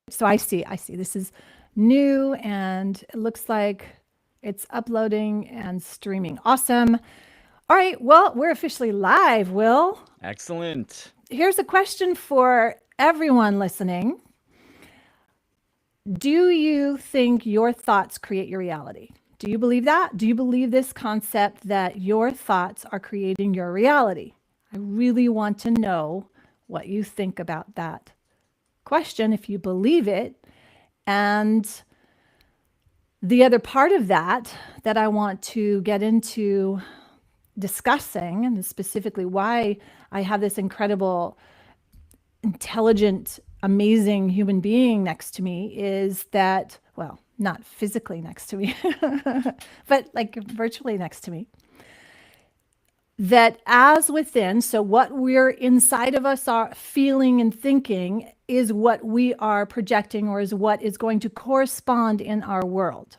So I see. This is new and it looks like it's uploading and streaming. Awesome. All right. Well, we're officially live, Will. Excellent. Here's a question for everyone listening. Do you think your thoughts create your reality? Do you believe that? Do you believe this concept that your thoughts are creating your reality? I really want to know what you think about that question, if you believe it. And the other part of that I want to get into discussing, and specifically why I have this incredible, intelligent, amazing human being next to me is that, well, not physically next to me, but like virtually next to me. That as within, so what we're inside of us are feeling and thinking is what we are projecting or is what is going to correspond in our world.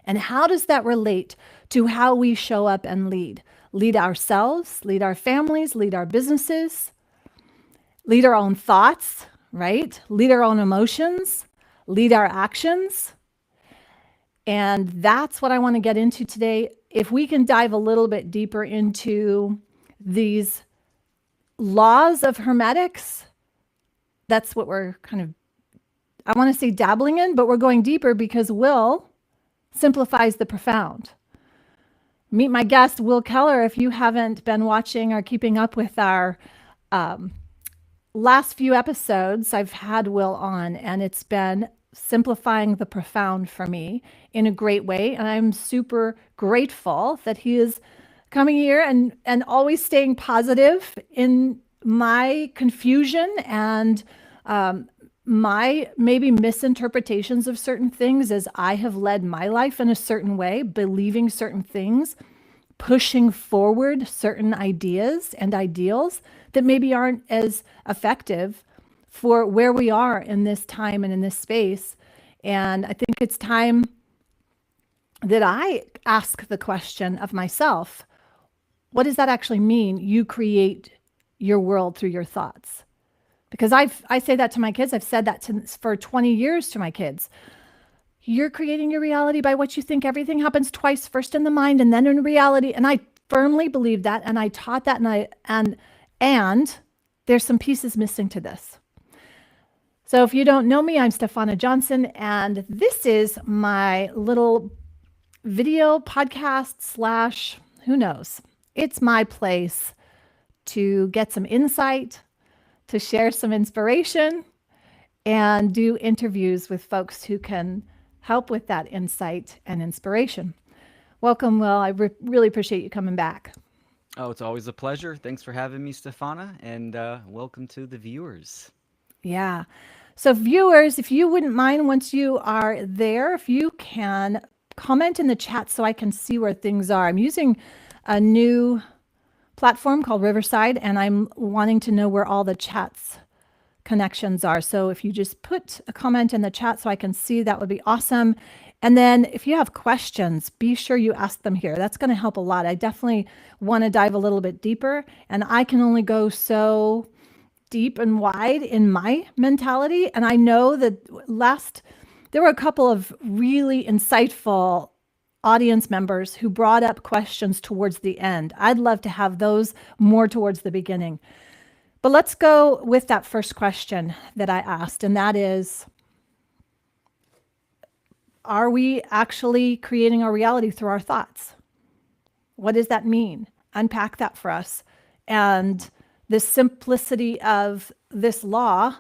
And how does that relate to how we show up and lead? Lead ourselves, lead our families, lead our businesses, lead our own thoughts, right? Lead our own emotions, lead our actions. And that's what I want to get into today. If we can dive a little bit deeper into these laws of Hermetics, that's what we're kind of, I want to say dabbling in, but we're going deeper because Will simplifies the profound. Meet my guest, Will Keller. If you haven't been watching or keeping up with our last few episodes, I've had Will on, and it's been simplifying the profound for me in a great way. And I'm super grateful that he is coming here and always staying positive in my confusion and my maybe misinterpretations of certain things as I have led my life in a certain way, believing certain things, pushing forward certain ideas and ideals that maybe aren't as effective for where we are in this time and in this space. And I think it's time that I ask the question of myself, what does that actually mean? You create your world through your thoughts. Because I say that to my kids. I've said that for 20 years to my kids. You're creating your reality by what you think. Everything happens twice, first in the mind and then in reality. And I firmly believe that. And I taught that. And there's some pieces missing to this. So if you don't know me, I'm Stephana Johnson. And this is my little video podcast / who knows. It's my place to get some insight, to share some inspiration, and do interviews with folks who can help with that insight and inspiration. Welcome, Will. I really appreciate you coming back. Oh, it's always a pleasure. Thanks for having me, Stephana, and welcome to the viewers. Yeah. So viewers, if you wouldn't mind, once you are there, if you can comment in the chat so I can see where things are. I'm using a new platform called Riverside, and I'm wanting to know where all the chats connections are. So if you just put a comment in the chat so I can see, that would be awesome. And then if you have questions, be sure you ask them here. That's going to help a lot. I definitely want to dive a little bit deeper, and I can only go so deep and wide in my mentality. And I know that there were a couple of really insightful audience members who brought up questions towards the end. I'd love to have those more towards the beginning. But let's go with that first question that I asked, and that is, are we actually creating our reality through our thoughts? What does that mean? Unpack that for us. And the simplicity of this law,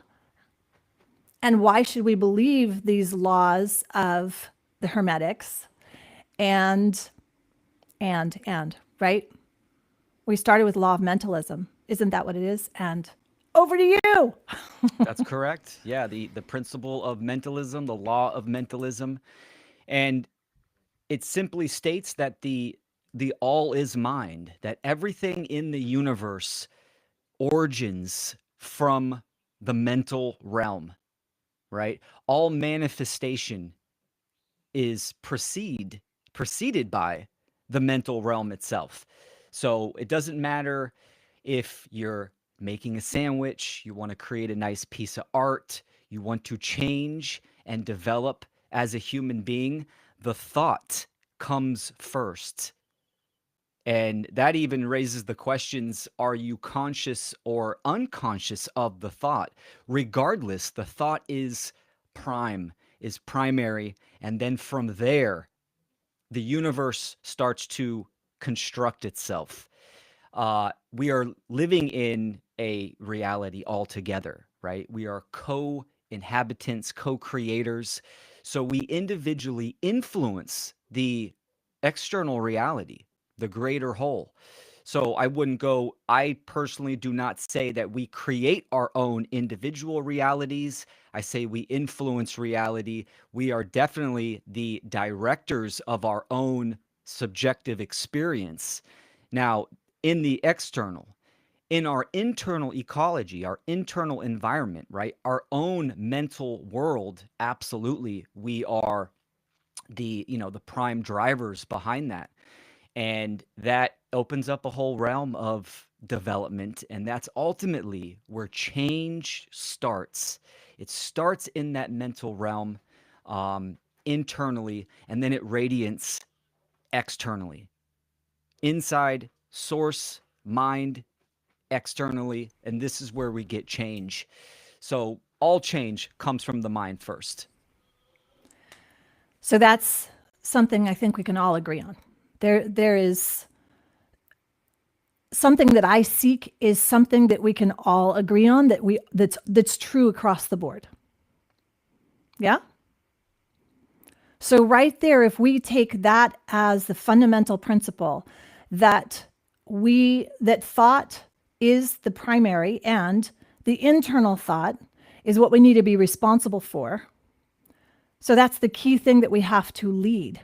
and why should we believe these laws of the Hermetics? And, right? We started with law of mentalism. Isn't that what it is? And over to you. That's correct. Yeah, the principle of mentalism, the law of mentalism. And it simply states that the all is mind, that everything in the universe origins from the mental realm, right? All manifestation is preceded by the mental realm itself. So it doesn't matter if you're making a sandwich, you want to create a nice piece of art, you want to change and develop as a human being, the thought comes first. And that even raises the questions, are you conscious or unconscious of the thought? Regardless, the thought is is primary. And then from there, the universe starts to construct itself. We are living in a reality altogether, right? We are co inhabitants, co creators. So we individually influence the external reality, the greater whole. So I personally do not say that we create our own individual realities. I say we influence reality. We are definitely the directors of our own subjective experience. Now, in the external, in our internal ecology, our internal environment, right? Our own mental world, absolutely, we are the prime drivers behind that. And that opens up a whole realm of development. And that's ultimately where change starts. It starts in that mental realm, internally, and then it radiates externally. Inside, source, mind, externally, and this is where we get change. So all change comes from the mind first. So that's something I think we can all agree on. There is something that I seek is something that we can all agree on, that's true across the board. Yeah? So right there, if we take that as the fundamental principle that that thought is the primary and the internal thought is what we need to be responsible for. So that's the key thing that we have to lead.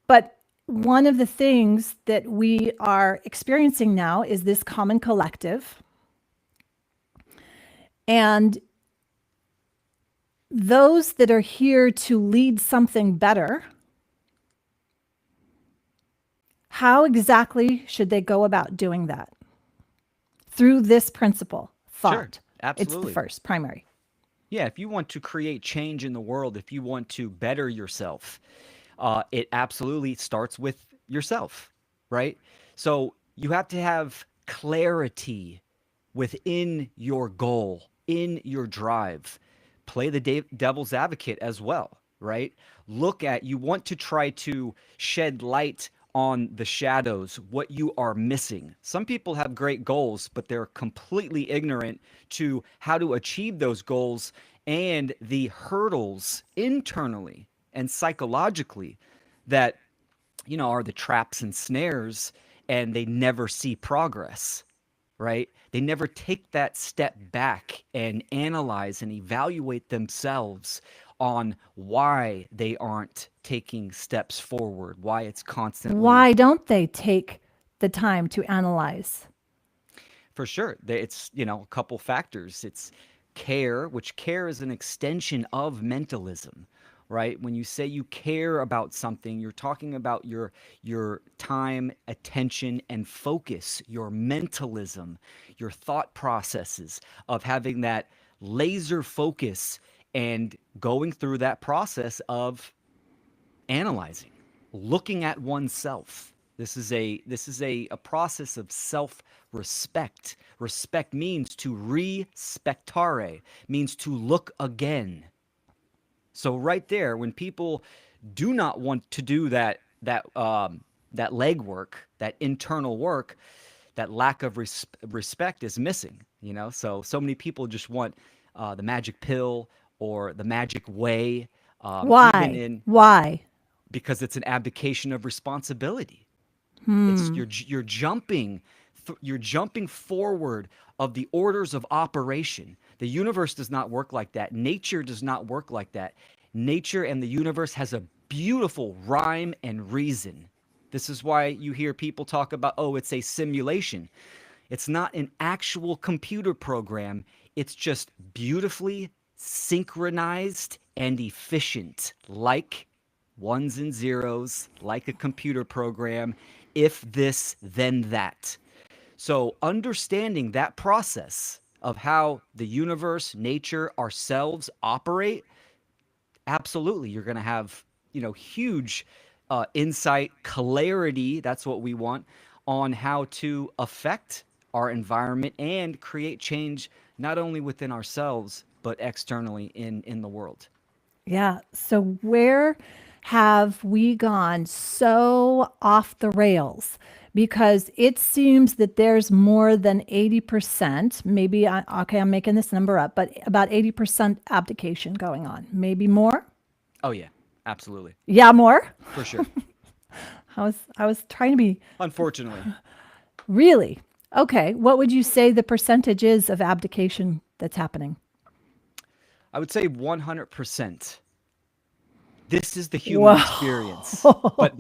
But one of the things that we are experiencing now is this common collective. And those that are here to lead something better, how exactly should they go about doing that? Through this principle, thought. Sure, absolutely. It's the first, primary. Yeah, if you want to create change in the world, if you want to better yourself, it absolutely starts with yourself, right? So you have to have clarity within your goal, in your drive. Play the devil's advocate as well, right? You want to try to shed light on the shadows, what you are missing. Some people have great goals, but they're completely ignorant to how to achieve those goals and the hurdles internally and psychologically that are the traps and snares, and they never see progress, right? They never take that step back and analyze and evaluate themselves on why they aren't taking steps forward, why it's constantly. Why don't they take the time to analyze? For sure. It's, a couple factors. It's care, which care is an extension of mentalism, right? When you say you care about something, you're talking about your time, attention, and focus, your mentalism, your thought processes of having that laser focus and going through that process of analyzing, looking at oneself. This is a process of self-respect. Respect means to respectare, means to look again. So right there, when people do not want to do that legwork, that internal work, that lack of respect is missing. So many people just want the magic pill or the magic way. Why? Why? Because it's an abdication of responsibility. It's Hmm. you're jumping forward of the orders of operation. The universe does not work like that. Nature does not work like that. Nature and the universe has a beautiful rhyme and reason. This is why you hear people talk about, oh, it's a simulation. It's not an actual computer program. It's just beautifully synchronized and efficient, like ones and zeros, like a computer program. If this, then that. So understanding that process of how the universe, nature, ourselves operate, absolutely you're going to have, huge insight, clarity, that's what we want, on how to affect our environment and create change not only within ourselves but externally in the world. Yeah. So where have we gone so off the rails? Because it seems that there's more than 80%, maybe, okay, I'm making this number up, but about 80% abdication going on. Maybe more? Oh yeah, absolutely. Yeah, more? For sure. I was trying to be Unfortunately, really. Okay. What would you say the percentage is of abdication that's happening? I would say 100%. This is the human experience. Whoa. But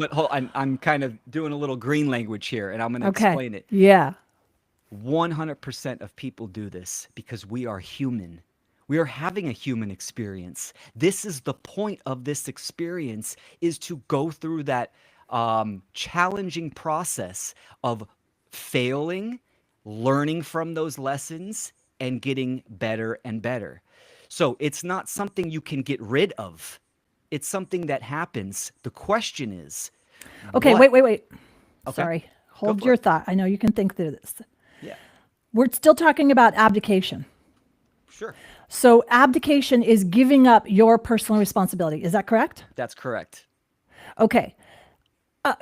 I'm kind of doing a little green language here, and I'm going to Okay. explain it. Yeah. 100% of people do this because we are human. We are having a human experience. This is the point of this experience, is to go through that challenging process of failing, learning from those lessons, and getting better and better. So it's not something you can get rid of. It's something that happens. The question is, Okay. what? Wait. Okay, Sorry. go Hold for your it. thought. I know you can think through this. Yeah, We're still talking about abdication. sure. So abdication is giving up your personal responsibility. Is that correct? That's correct. Okay.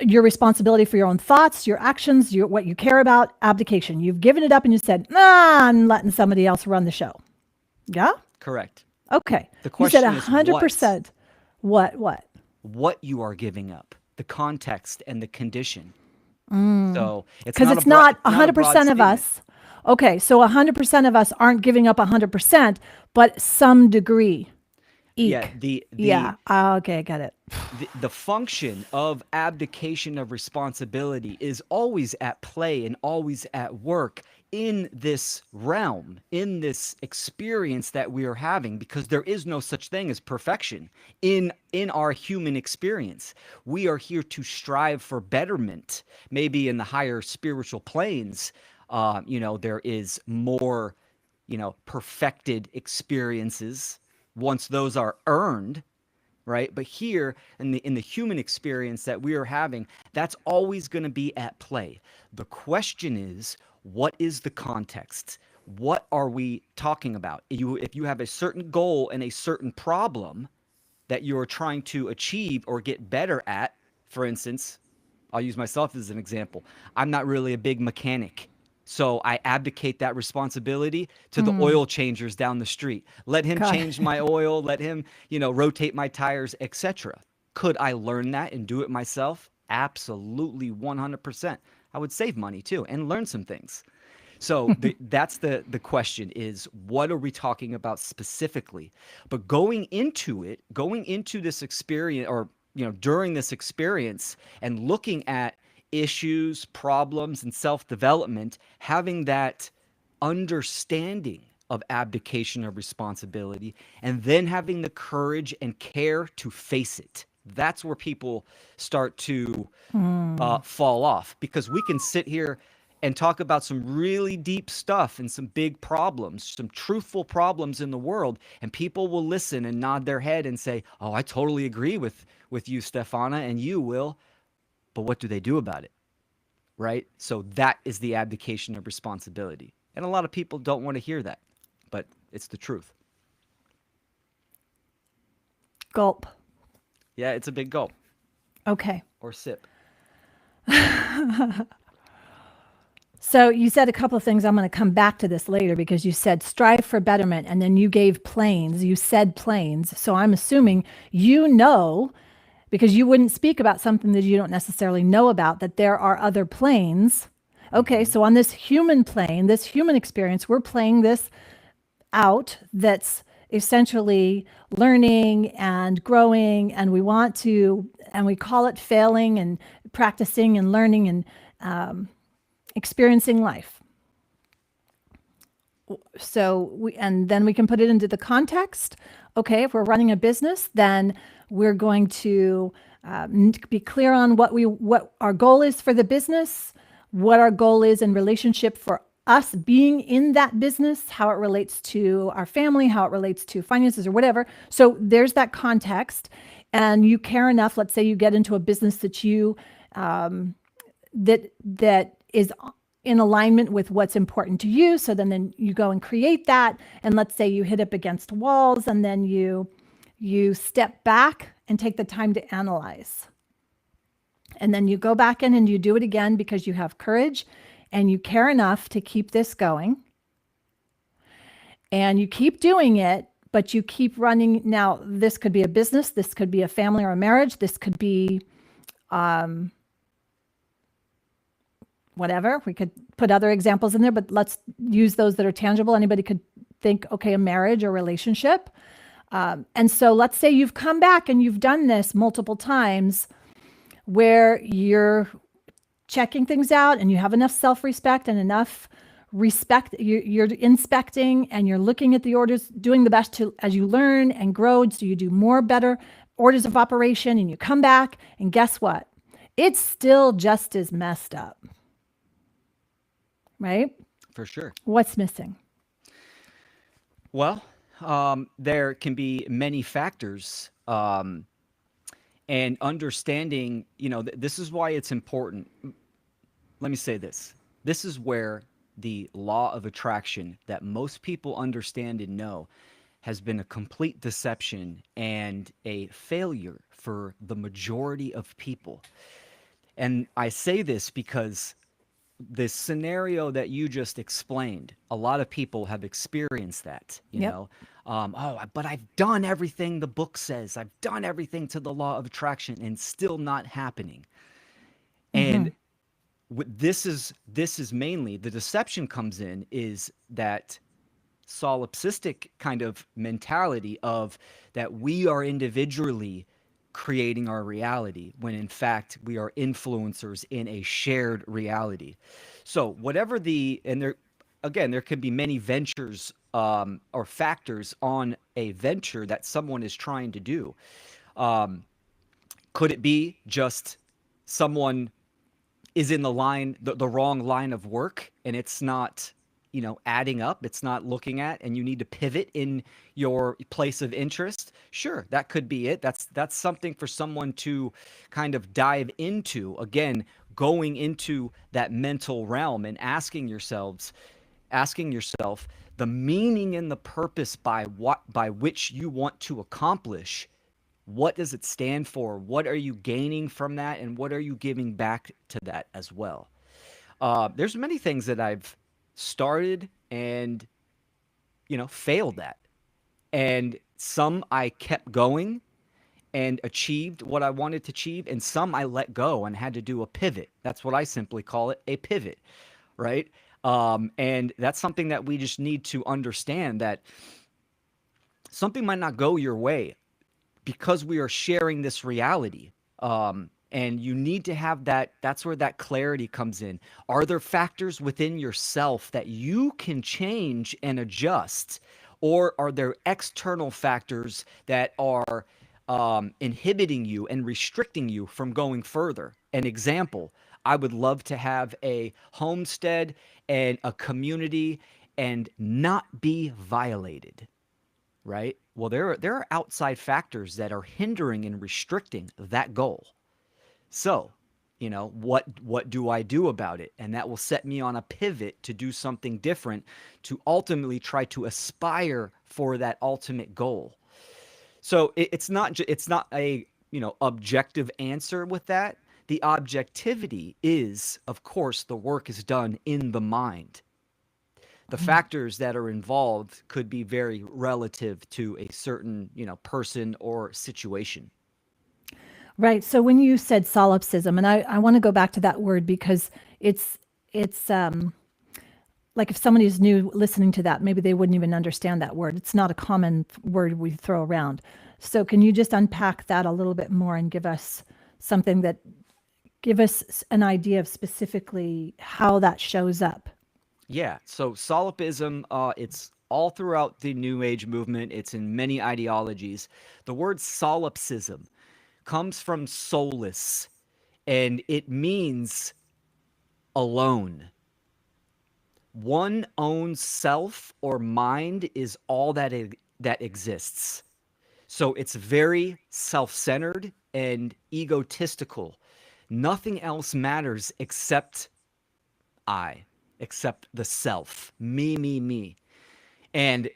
Your responsibility for your own thoughts, your actions, what you care about, abdication. You've given it up and you said, I'm letting somebody else run the show. Yeah? Correct. Okay. The You said question is what? 100%. What? What you are giving up, the context and the condition. So Because it's not it's not a broad 100% of statement. us. Okay. So 100% of us aren't giving up 100%, but some degree. Yeah, Eek. Yeah. Okay. Got it. the function of abdication of responsibility is always at play and always at work in this realm, in this experience that we are having, because there is no such thing as perfection in our human experience. We are here to strive for betterment. Maybe in the higher spiritual planes, there is more, perfected experiences once those are earned, right? But here in the human experience that we are having, that's always going to be at play. The question is, what is the context? What are we talking about? If you have a certain goal and a certain problem that you're trying to achieve or get better at, for instance, I'll use myself as an example. I'm not really a big mechanic. So I abdicate that responsibility to the oil changers down the street. Let him God. change my oil, let him, rotate my tires, etc. Could I learn that and do it myself? Absolutely 100%. I would save money too and learn some things. So that's the question, is what are we talking about specifically? But going into this experience, or during this experience, and looking at issues, problems, and self-development, having that understanding of abdication of responsibility, and then having the courage and care to face it. That's where people start to fall off, because we can sit here and talk about some really deep stuff and some big problems, some truthful problems in the world, and people will listen and nod their head and say, "Oh, I totally agree with you, Stephana, and you, Will." But what do they do about it? Right? So that is the abdication of responsibility. And a lot of people don't want to hear that, but it's the truth. Gulp. Yeah, it's a big gulp Okay. or sip. So you said a couple of things. I'm going to come back to this later, because you said strive for betterment, and then you gave planes. You said planes. So I'm assuming because you wouldn't speak about something that you don't necessarily know about, that there are other planes. Okay, so on this human plane, this human experience, we're playing this out, that's essentially learning and growing, and we call it failing and practicing and learning and experiencing life. And then we can put it into the context. Okay, if we're running a business, then we're going to be clear on what our goal is for the business, what our goal is in relationship for us being in that business, how it relates to our family, how it relates to finances or whatever. So there's that context, and you care enough. Let's say you get into a business that you that is in alignment with what's important to you. So then you go and create that. And let's say you hit up against walls, and then you step back and take the time to analyze. And then you go back in and you do it again because you have courage and you care enough to keep this going. And you keep doing it, but you keep running. Now, this could be a business, this could be a family or a marriage, this could be whatever. We could put other examples in there, but let's use those that are tangible. Anybody could think, okay, a marriage or relationship. And so let's say you've come back and you've done this multiple times where you're checking things out and you have enough self-respect and enough respect. You're inspecting and you're looking at the orders, doing the best to, as you learn and grow. So you do more, better orders of operation, and you come back and guess what? It's still just as messed up. Right? For sure. What's missing? Well, there can be many factors, and understanding, this is why it's important. Let me say this. This is where the law of attraction that most people understand and know has been a complete deception and a failure for the majority of people. And I say this because this scenario that you just explained, a lot of people have experienced that, Yep. but I've done everything the book says. I've done everything to the law of attraction and still not happening. And this is mainly the deception comes in is that solipsistic kind of mentality of that we are individually creating our reality when in fact we are influencers in a shared reality. So whatever there could be many ventures or factors on a venture that someone is trying to do. Could it be just someone is in the wrong line of work, and it's not, adding up, it's not looking at, and you need to pivot in your place of interest? Sure, that could be it. That's something for someone to kind of dive into. Again, going into that mental realm and asking yourself the meaning and the purpose by which you want to accomplish. What does it stand for? What are you gaining from that? And what are you giving back to that as well? There's many things that I've started and, failed at. And some I kept going and achieved what I wanted to achieve. And some I let go and had to do a pivot. That's what I simply call it, a pivot, right? And that's something that we just need to understand, that something might not go your way because we are sharing this reality. And you need to have that. That's where that clarity comes in. Are there factors within yourself that you can change and adjust? Or are there external factors that are inhibiting you and restricting you from going further? An example, I would love to have a homestead and a community and not be violated. Right? Well, there are outside factors that are hindering and restricting that goal. So, what do I do about it? And that will set me on a pivot to do something different, to ultimately try to aspire for that ultimate goal. So it's not a objective answer with that. The objectivity is, of course, the work is done in the mind. The factors that are involved could be very relative to a certain, person or situation. Right. So when you said solipsism, and I want to go back to that word because it's like if somebody's new listening to that, maybe they wouldn't even understand that word. It's not a common word we throw around. So can you just unpack that a little bit more and give us an idea of specifically how that shows up? Yeah. So solipsism, it's all throughout the New Age movement. It's in many ideologies. The word solipsism comes from solace, and it means alone. One own self or mind is all that exists. So it's very self-centered and egotistical. Nothing else matters except I, except the self, me. And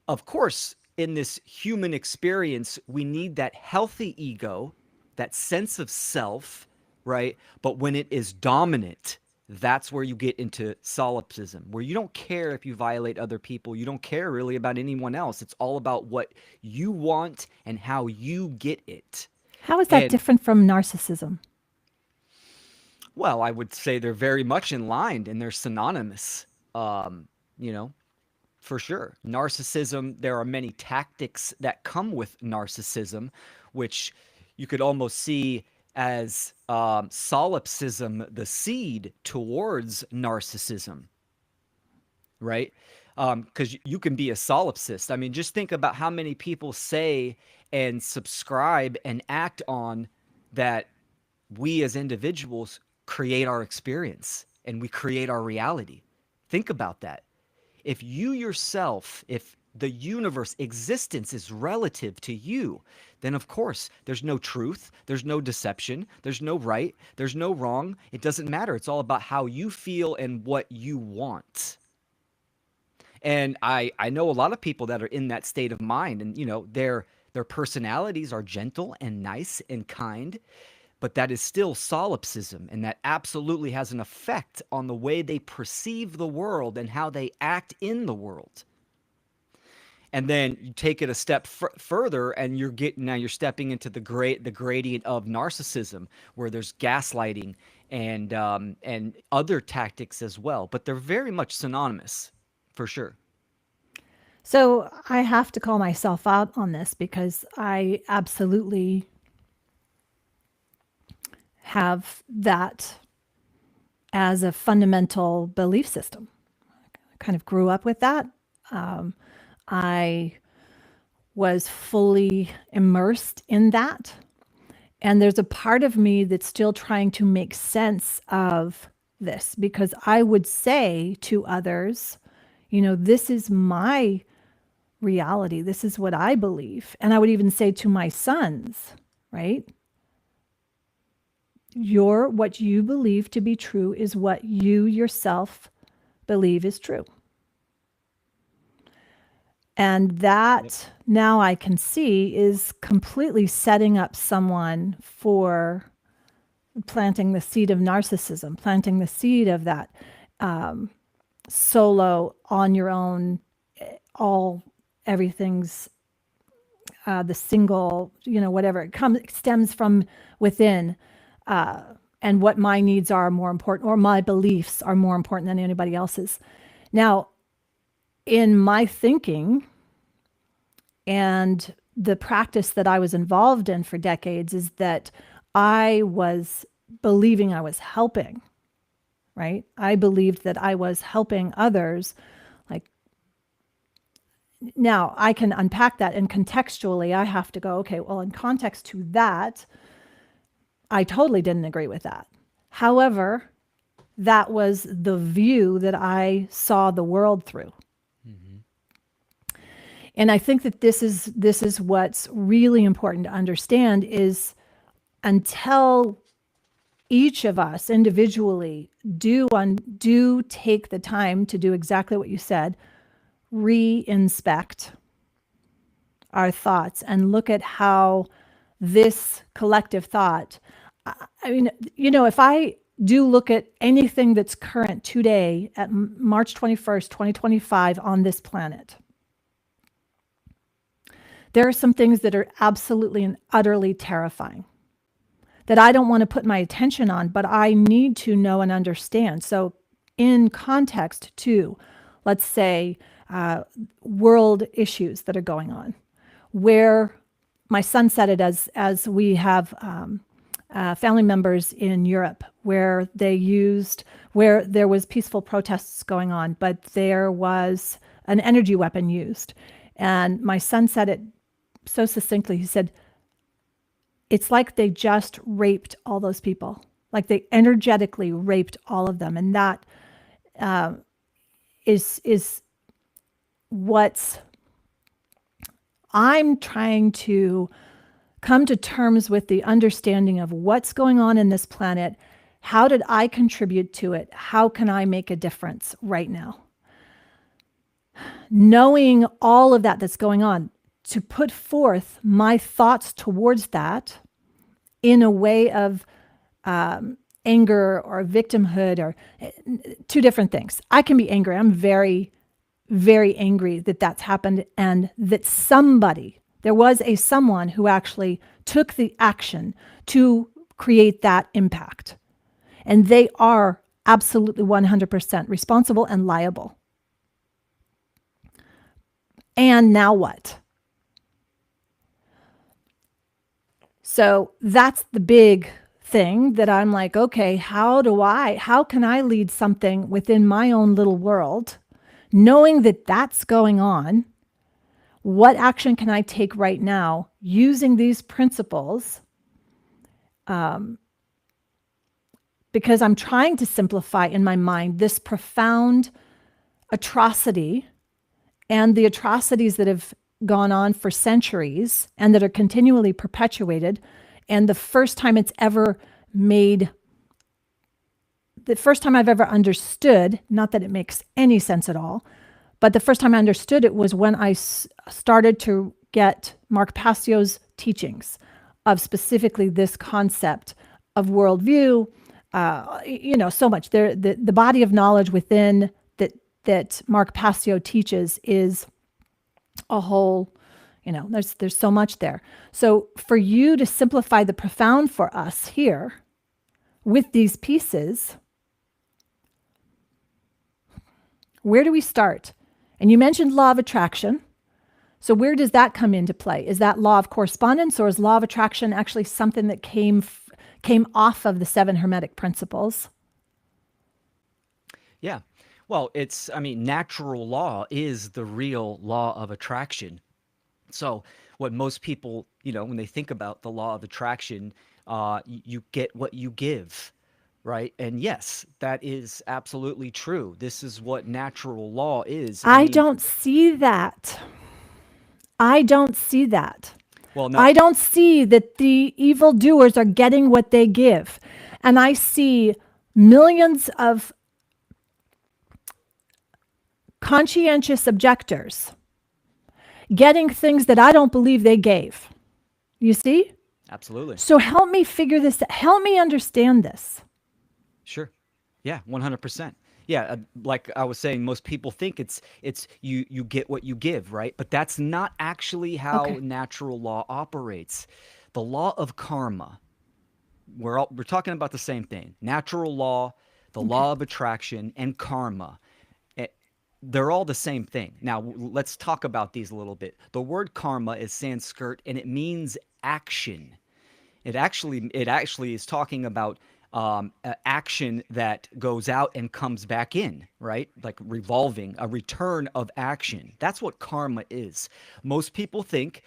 of course, in this human experience, we need that healthy ego, that sense of self, right? But when it is dominant, that's where you get into solipsism, where you don't care if you violate other people. You don't care really about anyone else. It's all about what you want and how you get it. How is that And different from narcissism? well, I would say they're very much in line and they're synonymous. You know, for sure. Narcissism, there are many tactics that come with narcissism, which you could almost see as solipsism, the seed towards narcissism, right? Because you can be a solipsist. I mean, just think about how many people say and subscribe and act on that we as individuals create our experience and we create our reality. Think about that. If you yourself, if the universe existence is relative to you, then of course there's no truth, there's no deception, there's no right, there's no wrong. It doesn't matter. It's all about how you feel and what you want. And I know a lot of people that are in that state of mind, and their personalities are gentle and nice and kind, but that is still solipsism, and that absolutely has an effect on the way they perceive the world and how they act in the world. And then you take it a step further, and you're stepping into the gradient of narcissism, where there's gaslighting and other tactics as well. But they're very much synonymous, for sure. So I have to call myself out on this because I absolutely have that as a fundamental belief system. I kind of grew up with that. I was fully immersed in that. And there's a part of me that's still trying to make sense of this because I would say to others, this is my reality. This is what I believe. And I would even say to my sons, right? What you believe to be true is what you yourself believe is true. And that now I can see is completely setting up someone for planting the seed of narcissism, planting the seed of that solo on your own, everything's the single, whatever it stems from within. And what my needs are more important, or my beliefs are more important than anybody else's. Now, in my thinking and the practice that I was involved in for decades is that I was believing I was helping, right? I believed that I was helping others. Like, now I can unpack that, and contextually I have to go, okay, well, in context to that, I totally didn't agree with that. However, that was the view that I saw the world through. And I think that this is what's really important to understand is until each of us individually do take the time to do exactly what you said, re-inspect our thoughts and look at how this collective thought, I mean, if I do look at anything that's current today at March 21st, 2025 on this planet, there are some things that are absolutely and utterly terrifying that I don't want to put my attention on, but I need to know and understand. So in context to, let's say, world issues that are going on, where my son said it as we have family members in Europe where there was peaceful protests going on, but there was an energy weapon used. And my son said it so succinctly. He said, it's like they just raped all those people. Like they energetically raped all of them. And that is what's I'm trying to come to terms with the understanding of what's going on in this planet. How did I contribute to it? How can I make a difference right now? Knowing all of that that's going on, to put forth my thoughts towards that in a way of anger or victimhood, or two different things. I can be angry. I'm very, very angry that that's happened, and that there was someone who actually took the action to create that impact. And they are absolutely 100% responsible and liable. And now what? So that's the big thing that I'm like, okay, how can I lead something within my own little world, knowing that that's going on? What action can I take right now using these principles? Because I'm trying to simplify in my mind this profound atrocity and the atrocities that have gone on for centuries and that are continually perpetuated. And the first time I've ever understood, not that it makes any sense at all, but the first time I understood it was when I started to get Mark Passio's teachings of specifically this concept of worldview. So much. The body of knowledge within that Mark Passio teaches is a whole, there's so much there. So for you to simplify the profound for us here with these pieces, where do we start? And you mentioned law of attraction. So where does that come into play? Is that law of correspondence, or is law of attraction actually something that came off of the 7 Hermetic principles? Yeah. Well, natural law is the real law of attraction. So what most people, when they think about the law of attraction, you get what you give, right? And yes, that is absolutely true. This is what natural law is. I don't see that. I don't see that. Well, no. I don't see that the evildoers are getting what they give. And I see millions of conscientious objectors getting things that I don't believe they gave. You see? Absolutely. So help me figure this out. Help me understand this. Sure. Yeah, 100%. Yeah, like I was saying, most people think it's you get what you give, right? But that's not actually how natural law operates. The law of karma. We're talking about the same thing. Natural law, the law of attraction, and karma. They're all the same thing. Now, let's talk about these a little bit. The word karma is Sanskrit, and it means action. It actually is talking about action that goes out and comes back in, right? Like revolving, a return of action. That's what karma is. Most people think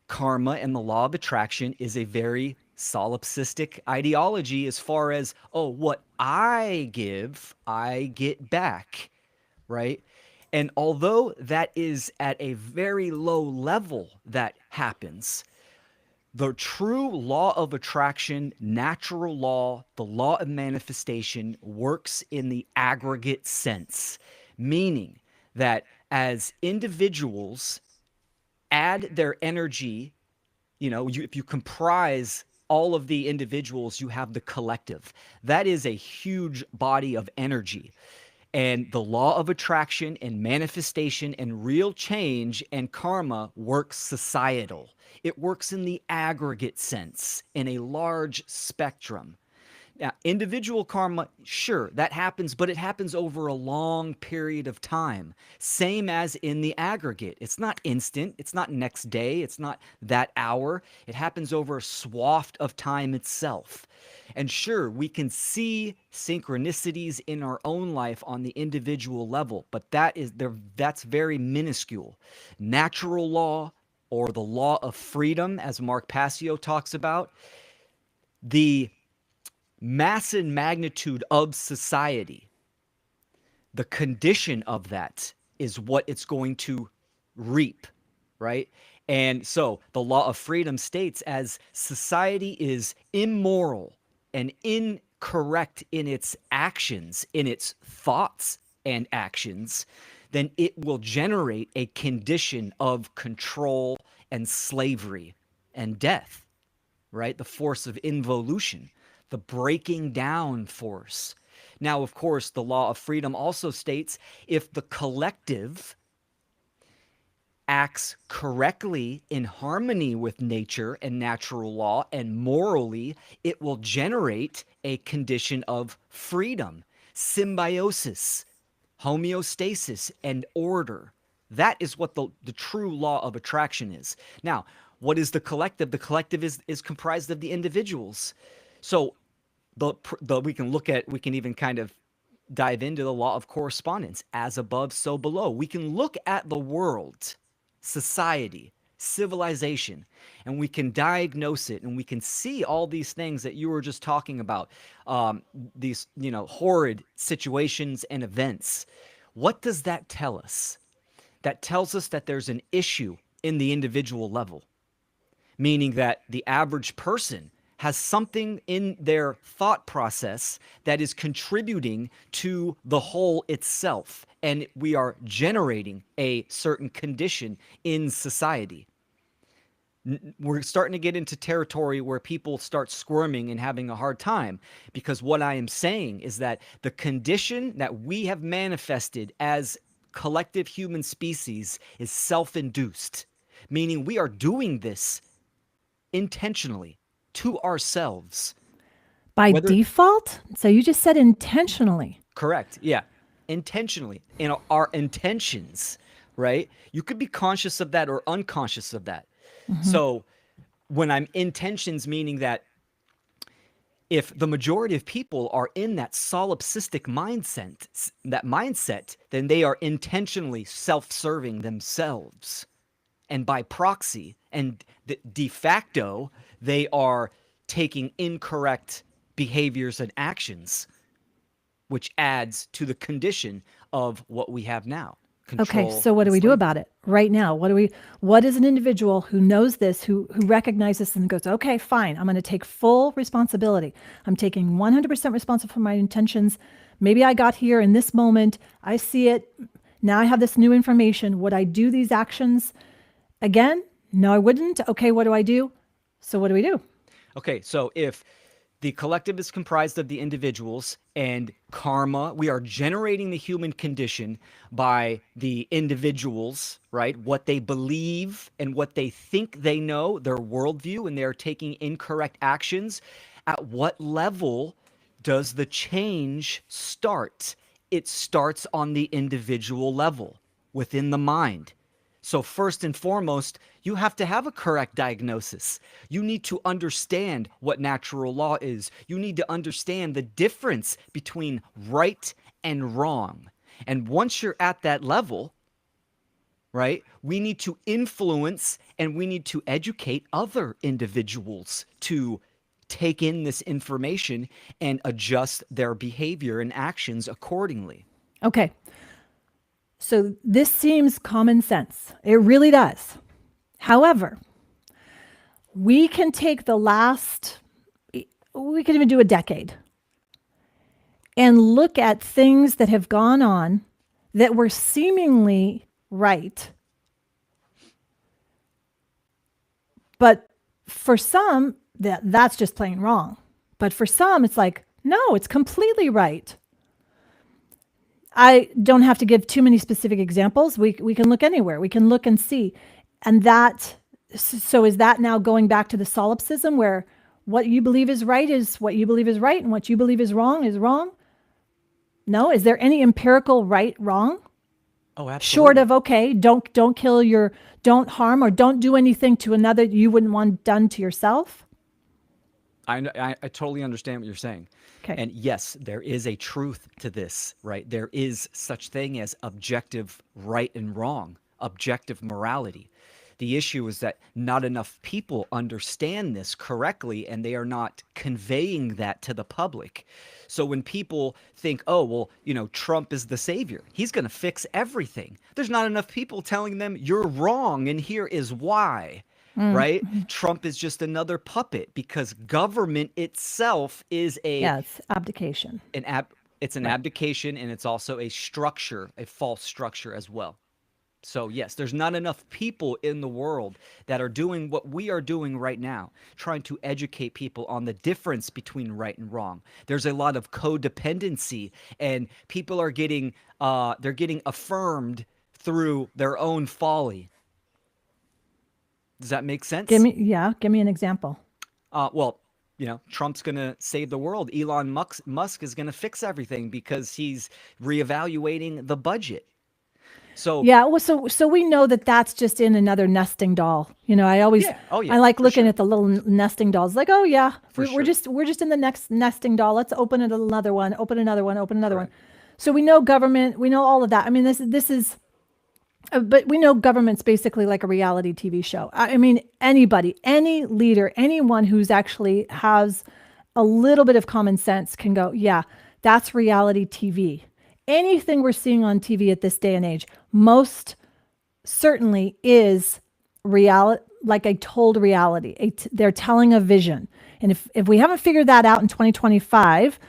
karma and the law of attraction is a very solipsistic ideology as far as, what I give, I get back, right? And although that is at a very low level that happens, the true law of attraction, natural law, the law of manifestation works in the aggregate sense, meaning that as individuals add their energy, if you comprise all of the individuals, you have the collective. That is a huge body of energy. And the law of attraction and manifestation and real change and karma works societal. It works in the aggregate sense, in a large spectrum. Now, individual karma, sure, that happens, but it happens over a long period of time. Same as in the aggregate. It's not instant. It's not next day. It's not that hour. It happens over a swath of time itself. And sure, we can see synchronicities in our own life on the individual level, but that's very minuscule. Natural law, or the law of freedom, as Mark Passio talks about, the mass and magnitude of society, the condition of that is what it's going to reap, right? And so the law of freedom states as society is immoral and incorrect in its actions, in its thoughts and actions, then it will generate a condition of control and slavery and death, right? The force of involution, the breaking down force. Now, of course, the law of freedom also states if the collective acts correctly in harmony with nature and natural law and morally, it will generate a condition of freedom, symbiosis, homeostasis, and order. That is what the true law of attraction is. Now, what is the collective? The collective is comprised of the individuals. So we can even kind of dive into the law of correspondence, as above, so below. We can look at the world, society, civilization, and we can diagnose it, and we can see all these things that you were just talking about, these horrid situations and events. What does that tell us? That tells us that there's an issue in the individual level, meaning that the average person has something in their thought process that is contributing to the whole itself, and we are generating a certain condition in society. We're starting to get into territory where people start squirming and having a hard time, because what I am saying is that the condition that we have manifested as collective human species is self-induced, meaning we are doing this intentionally to ourselves. By default? So you just said intentionally. Correct. Yeah. Intentionally. In our intentions, right? You could be conscious of that or unconscious of that. Mm-hmm. So when I'm intentions, meaning that if the majority of people are in that solipsistic mindset, then they are intentionally self-serving themselves. And by proxy and de facto, they are taking incorrect behaviors and actions, which adds to the condition of what we have now. Okay, so what do we do about it right now? What is an individual who knows this, who recognizes and goes, okay, fine, I'm going to take full responsibility. I'm taking 100% responsible for my intentions. Maybe I got here in this moment. I see it. Now I have this new information. Would I do these actions again? No, I wouldn't. Okay, what do I do? So what do we do? Okay, so if the collective is comprised of the individuals and karma, we are generating the human condition by the individuals, right? What they believe and what they think they know, their worldview, and they're taking incorrect actions. At what level does the change start? It starts on the individual level, within the mind. So first and foremost, you have to have a correct diagnosis. You need to understand what natural law is. You need to understand the difference between right and wrong. And once you're at that level, right, we need to influence and we need to educate other individuals to take in this information and adjust their behavior and actions accordingly. Okay. So this seems common sense. It really does. However, we can take we can even do a decade and look at things that have gone on that were seemingly right. But for some, that's just plain wrong. But for some, it's like, no, it's completely right. I don't have to give too many specific examples. We can look anywhere. We can look and see. And so is that now going back to the solipsism where what you believe is right is what you believe is right and what you believe is wrong? No? Is there any empirical right, wrong? Oh, absolutely. Short of, okay, don't kill don't harm or don't do anything to another you wouldn't want done to yourself? I totally understand what you're saying. Okay. And yes, there is a truth to this, right? There is such thing as objective right and wrong, objective morality. The issue is that not enough people understand this correctly, and they are not conveying that to the public. So when people think, oh, well, Trump is the savior, he's going to fix everything, there's not enough people telling them you're wrong and here is why. Right? Trump is just another puppet because government itself is Yeah, it's abdication. It's an Right. abdication, and it's also a structure, a false structure as well. So yes, there's not enough people in the world that are doing what we are doing right now, trying to educate people on the difference between right and wrong. There's a lot of codependency, and people are getting they're getting affirmed through their own folly. Does that make sense? Give me an example. Well, Trump's going to save the world. Elon Musk is going to fix everything because he's reevaluating the budget. So Yeah, well, so we know that that's just in another nesting doll. yeah, oh yeah, I like for looking sure, at the little nesting dolls. Like, oh yeah, for we're sure, just in the next nesting doll. Let's open it another one, open another one, open another one. correct. So we know government, we know all of that. I mean, this is, but we know government's basically like a reality TV show. I mean, anybody, any leader, anyone who's actually has a little bit of common sense can go, yeah, that's reality TV. Anything we're seeing on TV at this day and age, most certainly is reality, like a told reality. They're telling a vision. And if we haven't figured that out in 2025,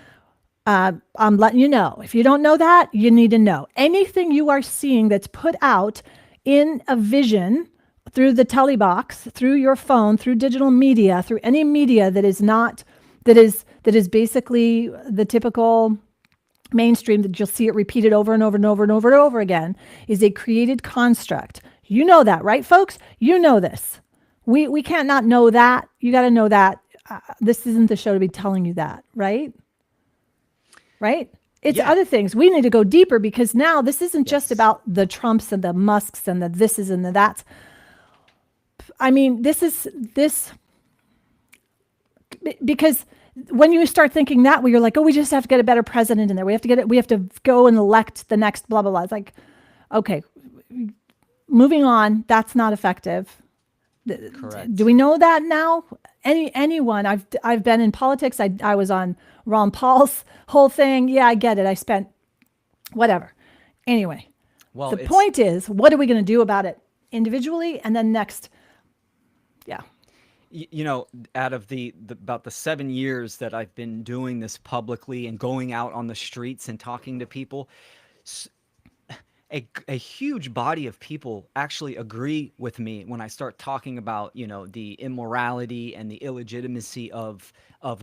I'm letting you know. If you don't know that, you need to know. Anything you are seeing that's put out in a vision through the telebox, through your phone, through digital media, through any media that is not, that is basically the typical mainstream, that you'll see it repeated over and over and over and over and over again, is a created construct. You know that, right, folks? You know this. We can't not know that. You got to know that. This isn't the show to be telling you that, right? Right? It's Yeah. other things. We need to go deeper, because now this isn't just Yes. about the Trumps and the Musks and the thises and the that's. I mean, because when you start thinking that way, you're like, oh, we just have to get a better president in there. We have to go and elect the next blah, blah, blah. It's like, okay, moving on. That's not effective. Correct. Do we know that now? Anyone? I've been in politics. I was on Ron Paul's whole thing. Yeah, I get it. I spent whatever. Anyway, Well, the point is, what are we going to do about it individually? And then next, yeah. Out of the about the 7 years that I've been doing this publicly and going out on the streets and talking to people, a huge body of people actually agree with me when I start talking about, the immorality and the illegitimacy of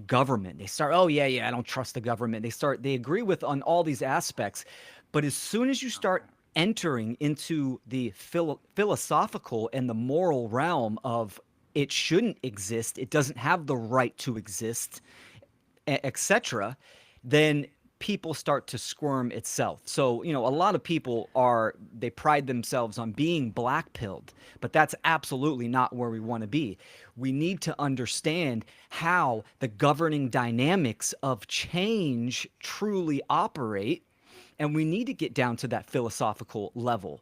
government. They start, oh yeah, I don't trust the government. They agree with on all these aspects. But as soon as you start entering into the philosophical and the moral realm of it shouldn't exist, it doesn't have the right to exist, etc., then people start to squirm itself. So, a lot of people they pride themselves on being black-pilled, but that's absolutely not where we want to be. We need to understand how the governing dynamics of change truly operate, and we need to get down to that philosophical level,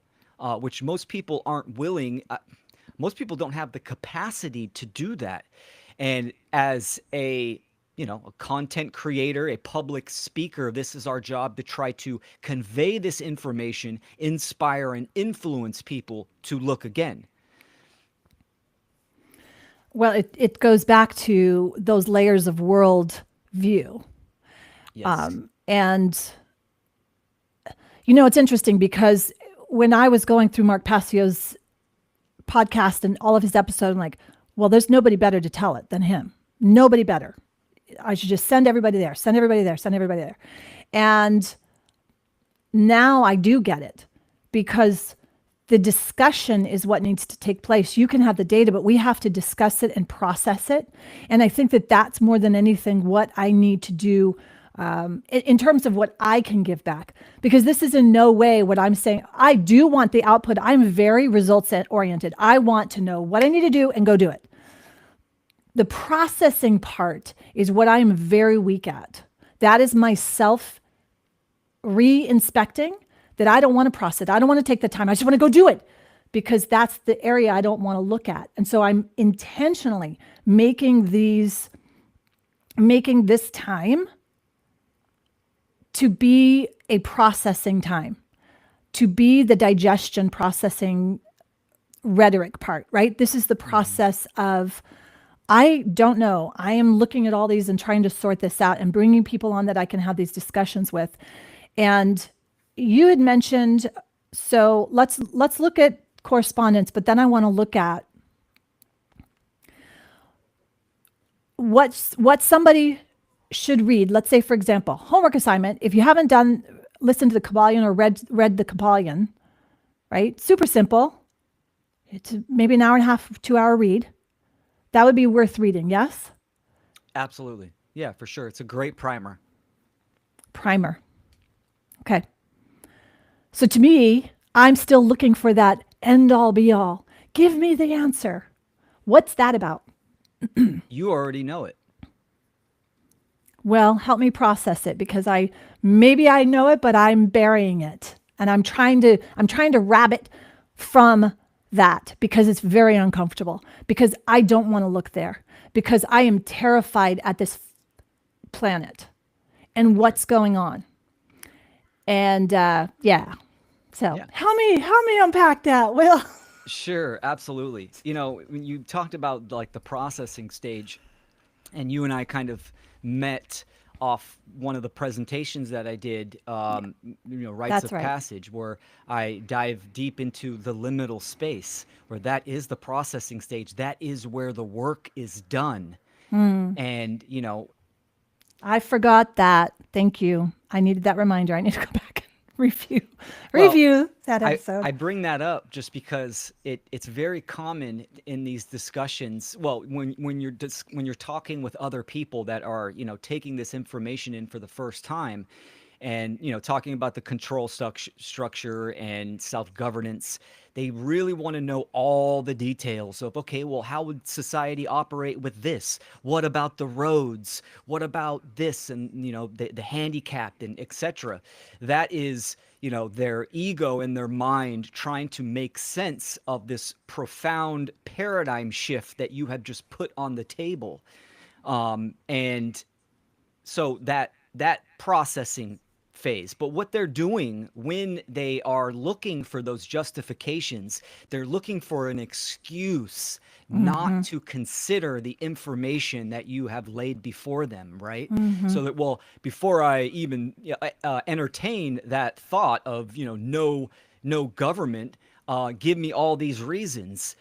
which most people aren't willing. Most people don't have the capacity to do that. And as a content creator, a public speaker, this is our job to try to convey this information, inspire and influence people to look again. Well, it goes back to those layers of world view. Yes. And, it's interesting, because when I was going through Mark Passio's podcast and all of his episodes, I'm like, well, there's nobody better to tell it than him. Nobody better. I should just send everybody there, send everybody there, send everybody there. And now I do get it, because the discussion is what needs to take place. You can have the data, but we have to discuss it and process it. And I think that that's more than anything what I need to do in terms of what I can give back, because this is in no way what I'm saying. I do want the output. I'm very results oriented. I want to know what I need to do and go do it. The processing part is what I am very weak at. That is my self re-inspecting, that I don't want to process. I don't want to take the time. I just want to go do it. because that's the area I don't want to look at. And so I'm intentionally making this time to be a processing time, to be the digestion processing rhetoric part, right? This is the process of, I don't know. I am looking at all these and trying to sort this out and bringing people on that I can have these discussions with. And you had mentioned, so let's look at correspondence, but then I want to look at what somebody should read. Let's say, for example, homework assignment. If you haven't listened to the Kybalion or read the Kybalion, right? Super simple. It's maybe an hour and a half, 2 hour read. That would be worth reading. Yes. Absolutely. Yeah, for sure. It's a great primer. Okay. So to me, I'm still looking for that end all be all. Give me the answer. What's that about? You already know it. Well, help me process it, because maybe I know it, but I'm burying it. And I'm trying to rabbit from that, because it's very uncomfortable, because I don't want to look there, because I am terrified at this planet and what's going on. And so help me unpack that, Will. Sure, absolutely. When you talked about like the processing stage, and you and I kind of met off one of the presentations that I did, Rites of Passage, where I dive deep into the liminal space, where that is the processing stage. That is where the work is done. And, I forgot that. Thank you. I needed that reminder. I need to go back and review that episode. I bring that up just because it's very common in these discussions. Well, when you're talking with other people that are, taking this information in for the first time, and, talking about the control structure and self-governance, they really want to know all the details of, okay, well, how would society operate with this? What about the roads? What about this? And, the handicapped and etc. That is, their ego and their mind trying to make sense of this profound paradigm shift that you have just put on the table. And so that processing phase. But what they're doing when they are looking for those justifications, they're looking for an excuse not to consider the information that you have laid before them, right? So that, well, before I even entertain that thought of, no government, give me all these reasons.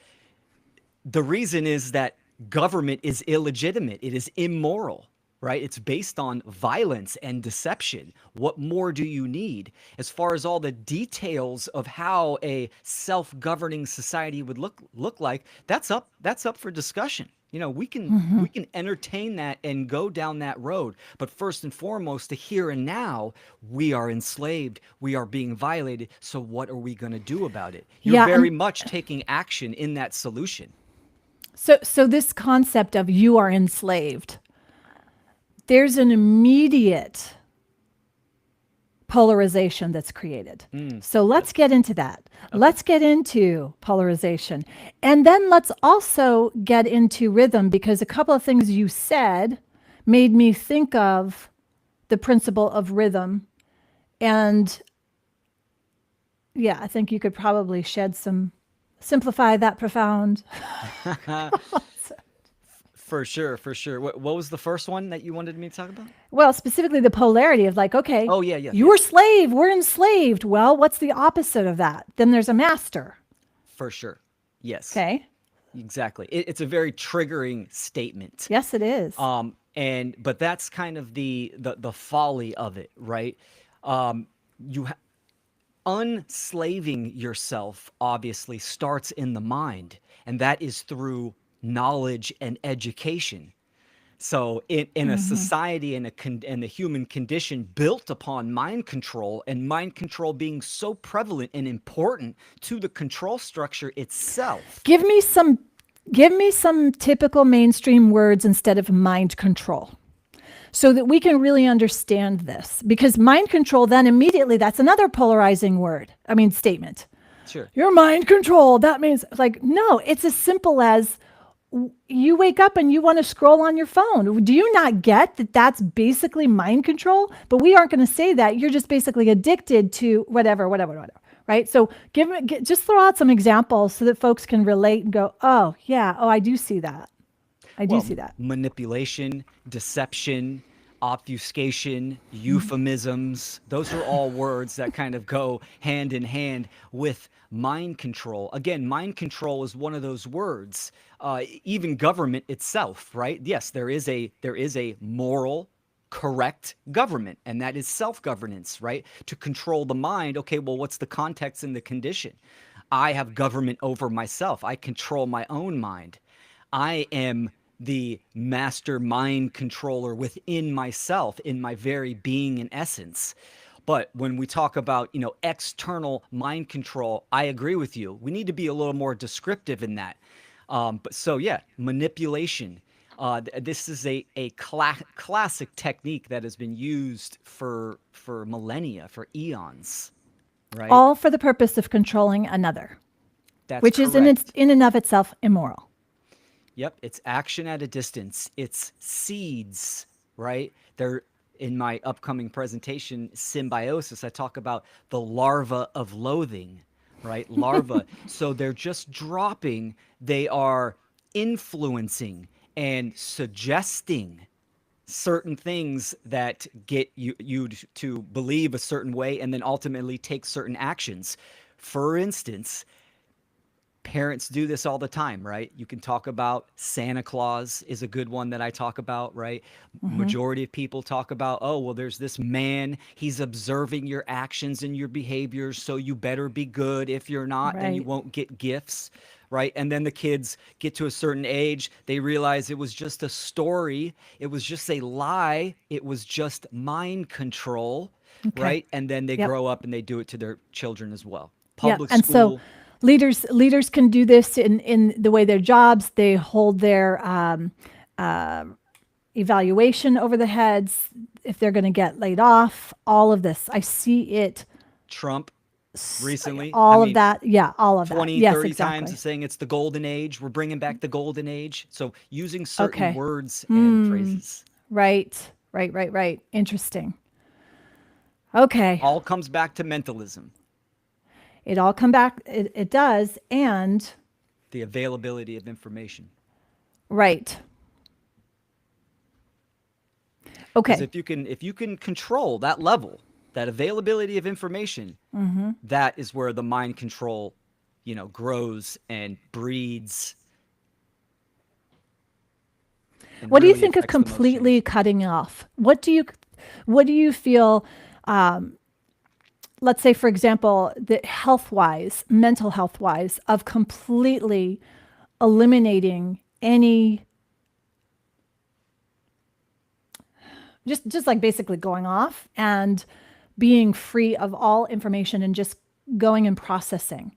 The reason is that government is illegitimate. It is immoral. Right? It's based on violence and deception. What more do you need? As far as all the details of how a self-governing society would look like, that's up for discussion. We can entertain that and go down that road. But first and foremost, the here and now, we are enslaved. We are being violated. So what are we going to do about it? You're very much taking action in that solution. So this concept of you are enslaved, there's an immediate polarization that's created. So let's get into that. Okay. Let's get into polarization. And then let's also get into rhythm, because a couple of things you said made me think of the principle of rhythm. And I think you could probably simplify that profound. For sure. What was the first one that you wanted me to talk about? Well, specifically the polarity of like, okay, you're a slave, we're enslaved. Well, what's the opposite of that? Then there's a master. For sure. Yes. Okay. Exactly. It's a very triggering statement. Yes, it is. But that's kind of the folly of it, right? Unslaving yourself obviously starts in the mind, and that is through knowledge and education. So in a society and the human condition built upon mind control, and mind control being so prevalent and important to the control structure itself. Give me some typical mainstream words instead of mind control, so that we can really understand this. Because mind control, then immediately, that's another polarizing statement. Sure. you're mind controlled. That means like, no, it's as simple as you wake up and you want to scroll on your phone. Do you not get that that's basically mind control? But we aren't going to say that. You're just basically addicted to whatever, right? So just throw out some examples so that folks can relate and go, oh, yeah, oh, I do see that. I do see Well, that. manipulation, deception, obfuscation, euphemisms, those are all words that kind of go hand in hand with mind control. Again, mind control is one of those words. Even government itself, right? Yes, there is a moral correct government, and that is self-governance, right? To control the mind. Okay, well, what's the context and the condition? I have government over myself. I control my own mind. I am the master mind controller within myself, in my very being and essence. But when we talk about, external mind control, I agree with you. We need to be a little more descriptive in that. But so yeah, manipulation. This is a classic technique that has been used for millennia, for eons, right? All for the purpose of controlling another, That's which is correct. in and of itself immoral. Yep, it's action at a distance. It's seeds, right? They're in my upcoming presentation, Symbiosis. I talk about the larva of loathing, right? Larva. So they're just dropping, they are influencing and suggesting certain things that get you to believe a certain way and then ultimately take certain actions. For instance, parents do this all the time, right? You can talk about Santa Claus is a good one that I talk about, right? Mm-hmm. Majority of people talk about, oh, well, there's this man, he's observing your actions and your behaviors, so you better be good. If you're not, then you Right. won't get gifts, right? And then the kids get to a certain age, they realize it was just a story, it was just a lie, it was just mind control, Okay. right? And then they Yep. grow up and they do it to their children as well. Yeah. Public And so school. leaders can do this in the way their jobs, they hold their evaluation over the heads, if they're going to get laid off, all of this. I see it, Trump recently. I all of mean, that. Yeah, all of that. 20, Yes, 30 times exactly. saying it's the golden age. We're bringing back the golden age. So using certain Okay. words and phrases Right. Right. Interesting. Okay. all comes back to mentalism, It all come back. It does. And the availability of information. right. Because Okay. if you can control that level, that availability of information, that is where the mind control, grows and breeds and What do you really think of affects the most completely change. cutting off? What do you feel, let's say for example, that health wise, mental health wise, of completely eliminating any, just like basically going off and being free of all information and just going and processing?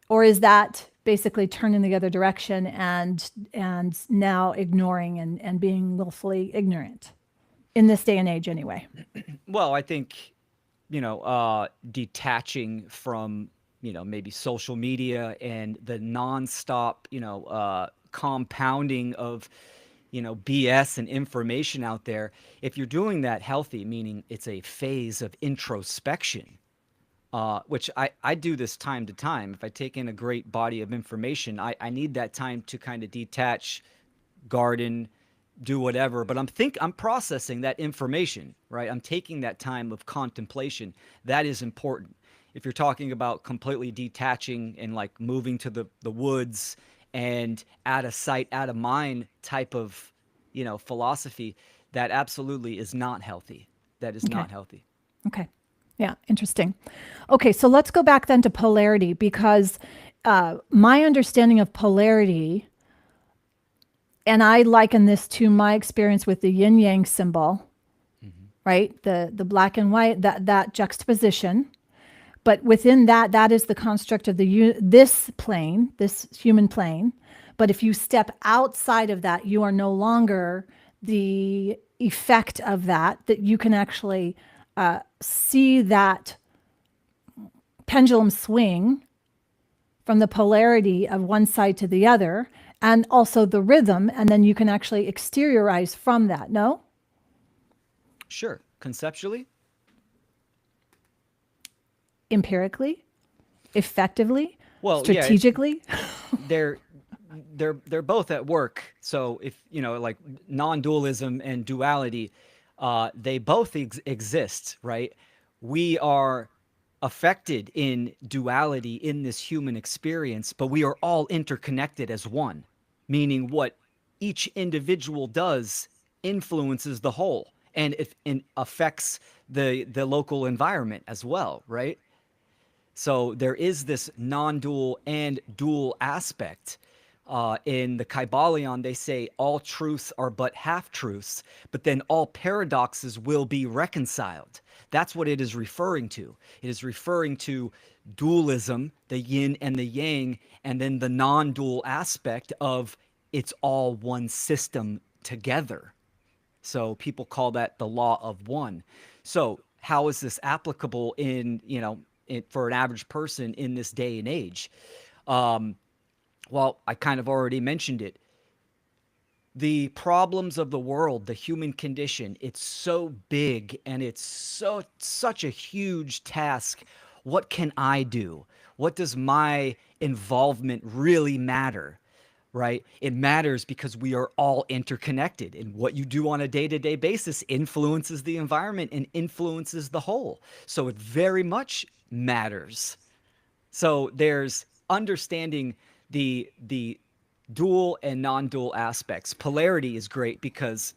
Or is that basically turning the other direction and now ignoring and being willfully ignorant in this day and age anyway? Well, I think, detaching from, maybe social media and the nonstop, compounding of, BS and information out there. If you're doing that healthy, meaning it's a phase of introspection, which I do this time to time. If I take in a great body of information, I need that time to kind of detach, garden, do whatever, but I'm processing that information, right? I'm taking that time of contemplation. That is important. If you're talking about completely detaching and like moving to the woods and out of sight, out of mind type of, philosophy, that absolutely is not healthy. That is Okay. not healthy. Okay. Yeah, interesting. Okay, so let's go back then to polarity because my understanding of polarity, and I liken this to my experience with the yin yang symbol, right? The black and white, that juxtaposition. But within that, that is the construct of this plane, this human plane. But if you step outside of that, you are no longer the effect of that you can actually see that pendulum swing from the polarity of one side to the other, and also the rhythm, and then you can actually exteriorize from that, no? Sure. Conceptually, Empirically, effectively, well, yeah, strategically. they're they're both at work. So if you know, like non-dualism and duality, they both exist, right? We are affected in duality in this human experience, but we are all interconnected as one, meaning what each individual does influences the whole, and it affects the local environment as well, right? So there is this non-dual and dual aspect. In the Kybalion, they say all truths are but half truths, but then all paradoxes will be reconciled. That's what it is referring to. It is referring to dualism, the yin and the yang, and then the non-dual aspect of it's all one system together. So people call that the law of one. So how is this applicable in, for an average person in this day and age? Um, well, I kind of already mentioned it. The problems of the world, the human condition, it's so big and it's such a huge task. What can I do? What does my involvement really matter? Right? It matters because we are all interconnected, and what you do on a day-to-day basis influences the environment and influences the whole. So it very much matters. So there's understanding the dual and non-dual aspects. Polarity is great because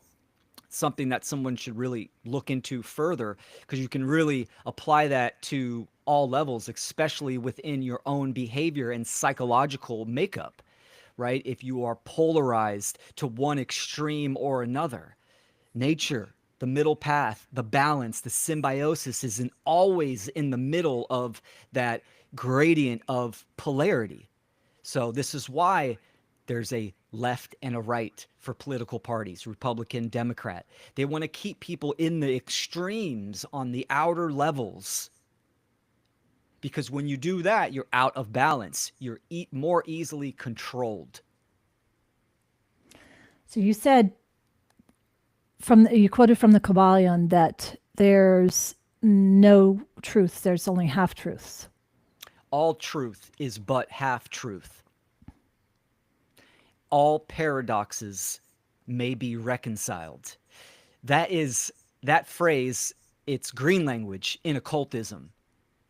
something that someone should really look into further, because you can really apply that to all levels, especially within your own behavior and psychological makeup, right? If you are polarized to one extreme or another, nature, the middle path, the balance, the symbiosis is always in the middle of that gradient of polarity. So this is why there's a left and a right for political parties, Republican, Democrat. They want to keep people in the extremes on the outer levels, because when you do that, you're out of balance. You're more easily controlled. So you said you quoted from the Kybalion that there's no truth, there's only half truths. All truth is but half truth. All paradoxes may be reconciled. That phrase, it's green language in occultism.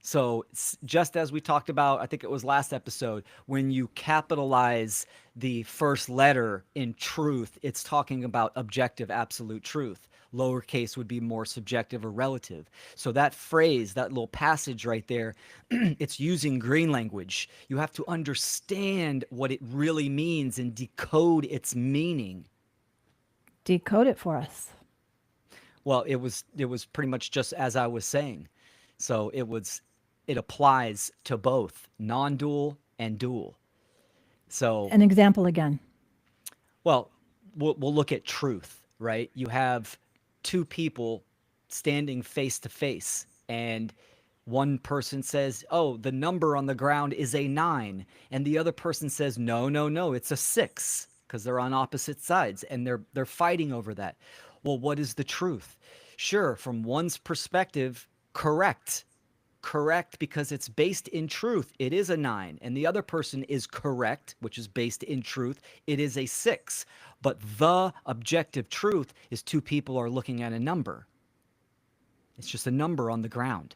So just as we talked about, I think it was last episode, when you capitalize the first letter in truth, it's talking about objective absolute truth. Lowercase would be more subjective or relative. So that phrase, that little passage right there, it's using green language. You have to understand what it really means and decode its meaning. Decode it for us. Well, it was pretty much just as I was saying. So it applies to both non-dual and dual. So an example again. Well, we'll look at truth, right? You have two people standing face to face, and one person says, "Oh, the number on the ground is a 9," and the other person says, "No, no, no, it's a 6," because they're on opposite sides and they're fighting over that. Well, what is the truth? Sure, from one's perspective, correct because it's based in truth. It is a 9. And the other person is correct, which is based in truth. It is a 6. But the objective truth is two people are looking at a number. It's just a number on the ground.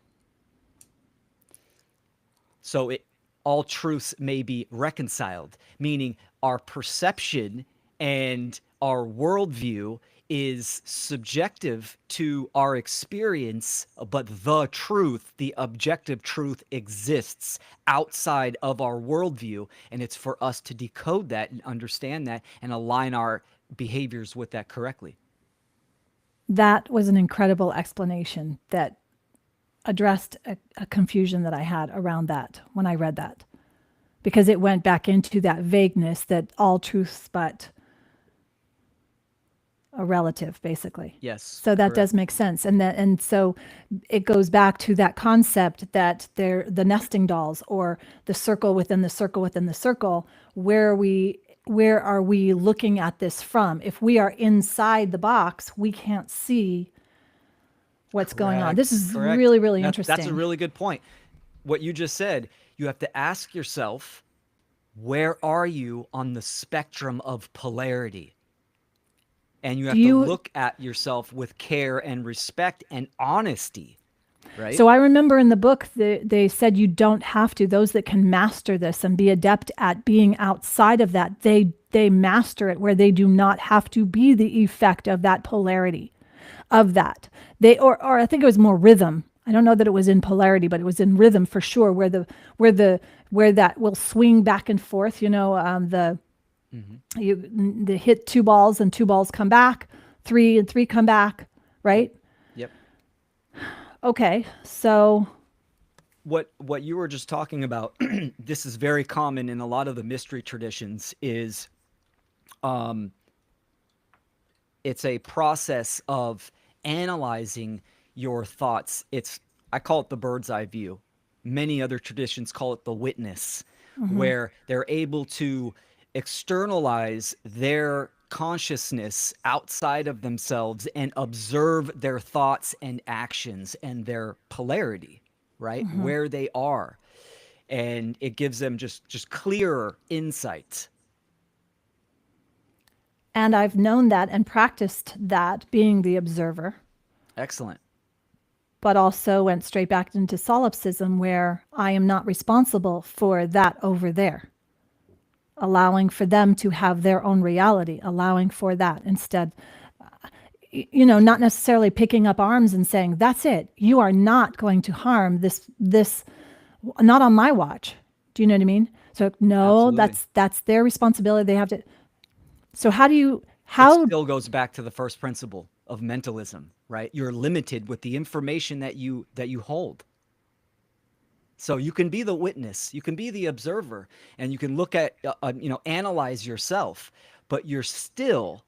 So all truths may be reconciled, meaning our perception and our worldview is subjective to our experience, but the truth, the objective truth, exists outside of our worldview, and it's for us to decode that and understand that and align our behaviors with that correctly. That was an incredible explanation that addressed a confusion that I had around that when I read that, because it went back into that vagueness that all truths but a relative, basically. Yes, So that does correct. make sense. And so it goes back to that concept that they're the nesting dolls, or the circle within the circle within the circle. Where are we looking at this from? If we are inside the box, we can't see what's going on. This Correct. is Correct. really, really That's a interesting. really good point. What you just said, you have to ask yourself, where are you on the spectrum of polarity? And you Do have to you look at yourself with care and respect and honesty, right? So I remember in the book, they said you don't have to. Those that can master this and be adept at being outside of that, they master it, where they do not have to be the effect of that polarity, of that. Or I think it was more rhythm. I don't know that it was in polarity, but it was in rhythm for sure, where that will swing back and forth. Hmm. The hit two balls and two balls come back, three and three come back, Yep. right? Yep. Okay, so What you were just talking about, this is very common in a lot of the mystery traditions, is um, it's a process of analyzing your thoughts. I call it the bird's eye view. Many other traditions call it the witness, where they're able to externalize their consciousness outside of themselves and observe their thoughts and actions and their polarity, right? Where they are. And it gives them just clearer insight. and I've known that and practiced that, being the observer, Excellent. but also went straight back into solipsism, where I am not responsible for that over there, allowing for them to have their own reality, allowing for that instead. Not necessarily picking up arms and saying, that's it. You are not going to harm this, not on my watch. Do you know what I mean? So no, Absolutely. that's their responsibility. They have to. So how do you, It how still goes back to the first principle of mentalism, right? You're limited with the information that you hold. So you can be the witness, you can be the observer, and you can look at analyze yourself, but you're still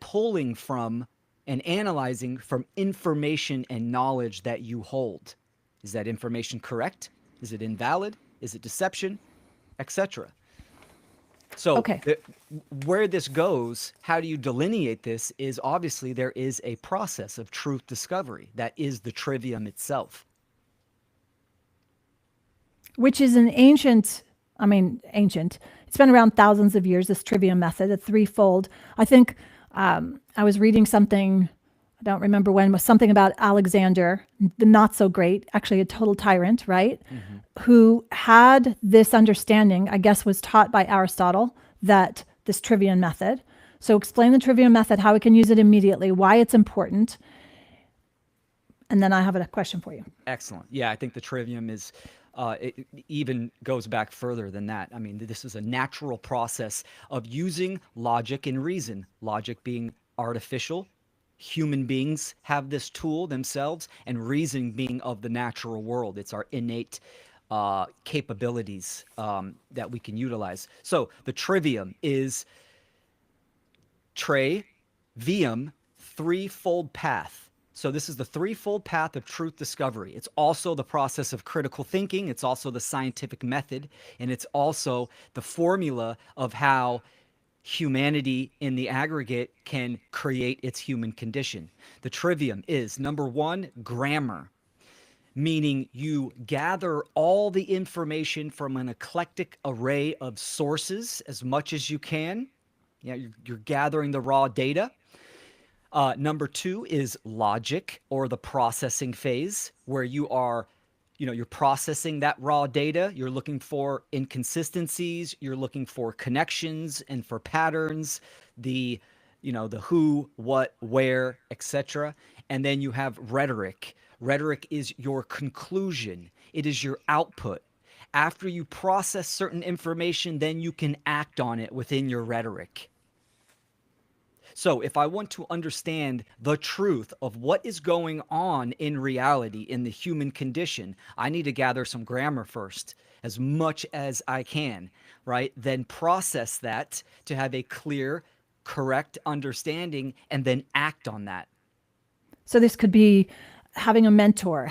pulling from and analyzing from information and knowledge that you hold. Is that information correct? Is it invalid? Is it deception? Etc. So okay. where this goes, how do you delineate this, is obviously there is a process of truth discovery that is the trivium itself. Which is an ancient, it's been around thousands of years, this trivia method, a threefold. I think I was reading something, I don't remember when, was something about Alexander, the not so great, actually a total tyrant, right? Hmm. Who had this understanding, I guess was taught by Aristotle, that this trivium method. So explain the trivium method, how we can use it immediately, why it's important. And then I have a question for you. Excellent. Yeah, I think the trivium is, it even goes back further than that. I mean, this is a natural process of using logic and reason, logic being artificial. Human beings have this tool themselves, and reason being of the natural world. It's our innate capabilities that we can utilize. So the trivium is tre, vium, threefold path. So this is the threefold path of truth discovery. It's also the process of critical thinking. It's also the scientific method. And it's also the formula of how humanity in the aggregate can create its human condition. The trivium is, number one, grammar, meaning you gather all the information from an eclectic array of sources as much as you can. Yeah, you're gathering the raw data. Number two is logic, or the processing phase, where you're processing that raw data. You're looking for inconsistencies. You're looking for connections and for patterns, the who, what, where, etc. And then you have rhetoric. Rhetoric is your conclusion. It is your output. After you process certain information, then you can act on it within your rhetoric. So, if I want to understand the truth of what is going on in reality in the human condition, I need to gather some grammar first, as much as I can, right? Then process that to have a clear correct understanding and then act on that. So this could be having a mentor,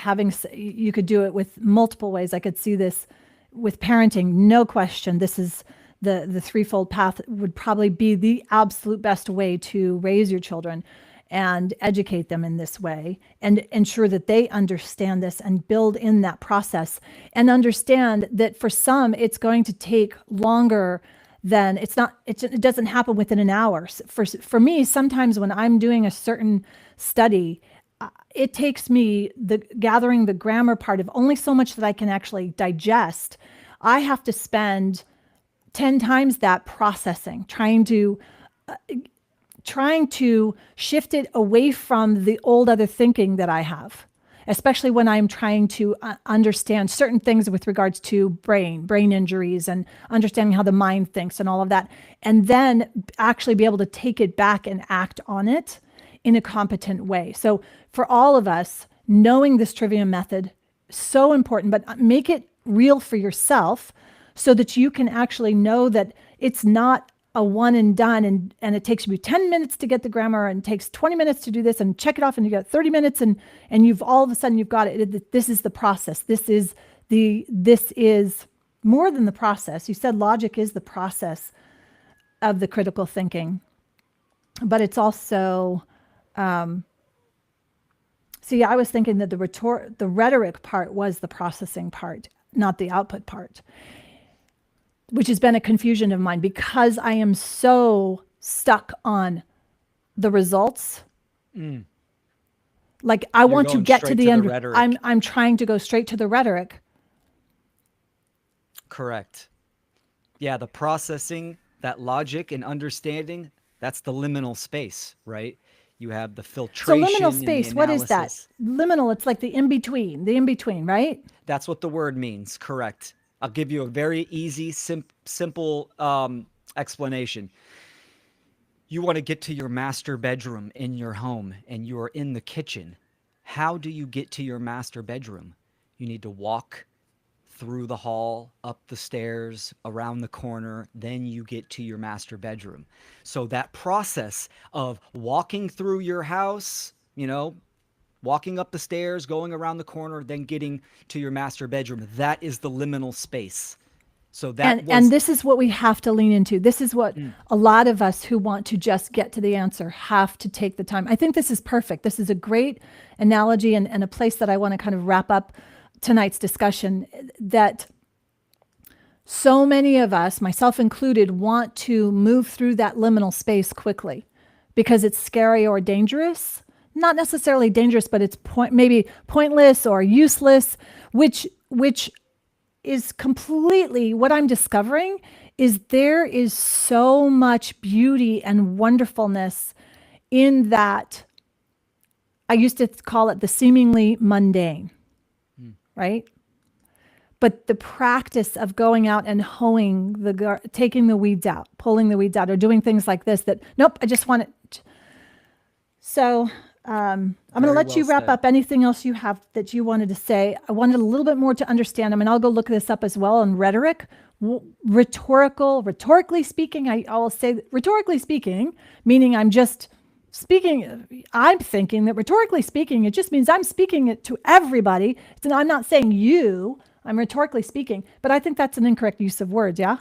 you could do it with multiple ways. I could see this with parenting, no question. This is the threefold path would probably be the absolute best way to raise your children and educate them in this way and ensure that they understand this and build in that process and understand that for some, it's going to take longer than it doesn't happen within an hour. For me, sometimes when I'm doing a certain study, it takes me gathering the grammar part of only so much that I can actually digest. I have to spend 10 times that processing, trying to shift it away from the old other thinking that I have, especially when I'm trying to understand certain things with regards to brain injuries and understanding how the mind thinks and all of that, and then actually be able to take it back and act on it in a competent way. So for all of us, knowing this trivium method, so important, but make it real for yourself so that you can actually know that it's not a one and done and it takes you 10 minutes to get the grammar and takes 20 minutes to do this and check it off and you got 30 minutes and you've all of a sudden you've got it. This is the process. This is more than the process. You said logic is the process of the critical thinking, but it's also, I was thinking that the rhetoric part was the processing part, not the output part, which has been a confusion of mine because I am so stuck on the results. Like I want to get to the end. I'm trying to go straight to the rhetoric. Correct. Yeah, the processing, that logic and understanding, that's the liminal space, right? You have the filtration. So liminal space, what is that? Liminal, it's like the in-between, right? That's what the word means, correct. I'll give you a very easy, simple explanation. You want to get to your master bedroom in your home and you're in the kitchen. How do you get to your master bedroom? You need to walk through the hall, up the stairs, around the corner, then you get to your master bedroom. So that process of walking through your house, walking up the stairs, going around the corner, then getting to your master bedroom, that is the liminal space. So and this is what we have to lean into. This is what a lot of us who want to just get to the answer have to take the time. I think this is perfect. This is a great analogy and a place that I want to kind of wrap up tonight's discussion, that so many of us, myself included, want to move through that liminal space quickly because it's scary or dangerous. Not necessarily dangerous, but it's maybe pointless or useless, which is completely what I'm discovering is there is so much beauty and wonderfulness in that. I used to call it the seemingly mundane, right? But the practice of going out and hoeing taking the weeds out, pulling the weeds out, or doing things like this nope, I just want it. So I'm going to let you wrap up anything else you have that you wanted to say. I wanted a little bit more to understand. I'll go look this up as well on rhetoric. Rhetorically speaking, I'll say rhetorically speaking, meaning I'm just speaking. I'm thinking that rhetorically speaking, it just means I'm speaking it to everybody. I'm not saying you, I'm rhetorically speaking, but I think that's an incorrect use of words. Yeah.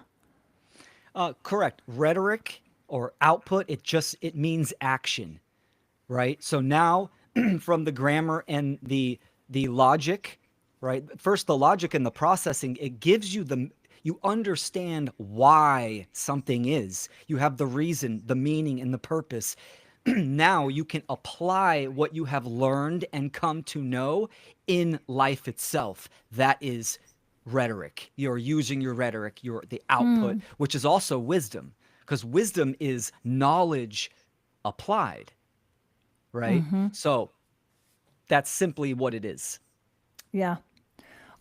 Correct. Rhetoric or output, it means action. Right. So now from the grammar and the logic, right? First, the logic and the processing, it gives you you understand why something is. You have the reason, the meaning, and the purpose. Now you can apply what you have learned and come to know in life itself. That is rhetoric. You're using your rhetoric, the output, which is also wisdom, because wisdom is knowledge applied. Right? So that's simply what it is. Yeah.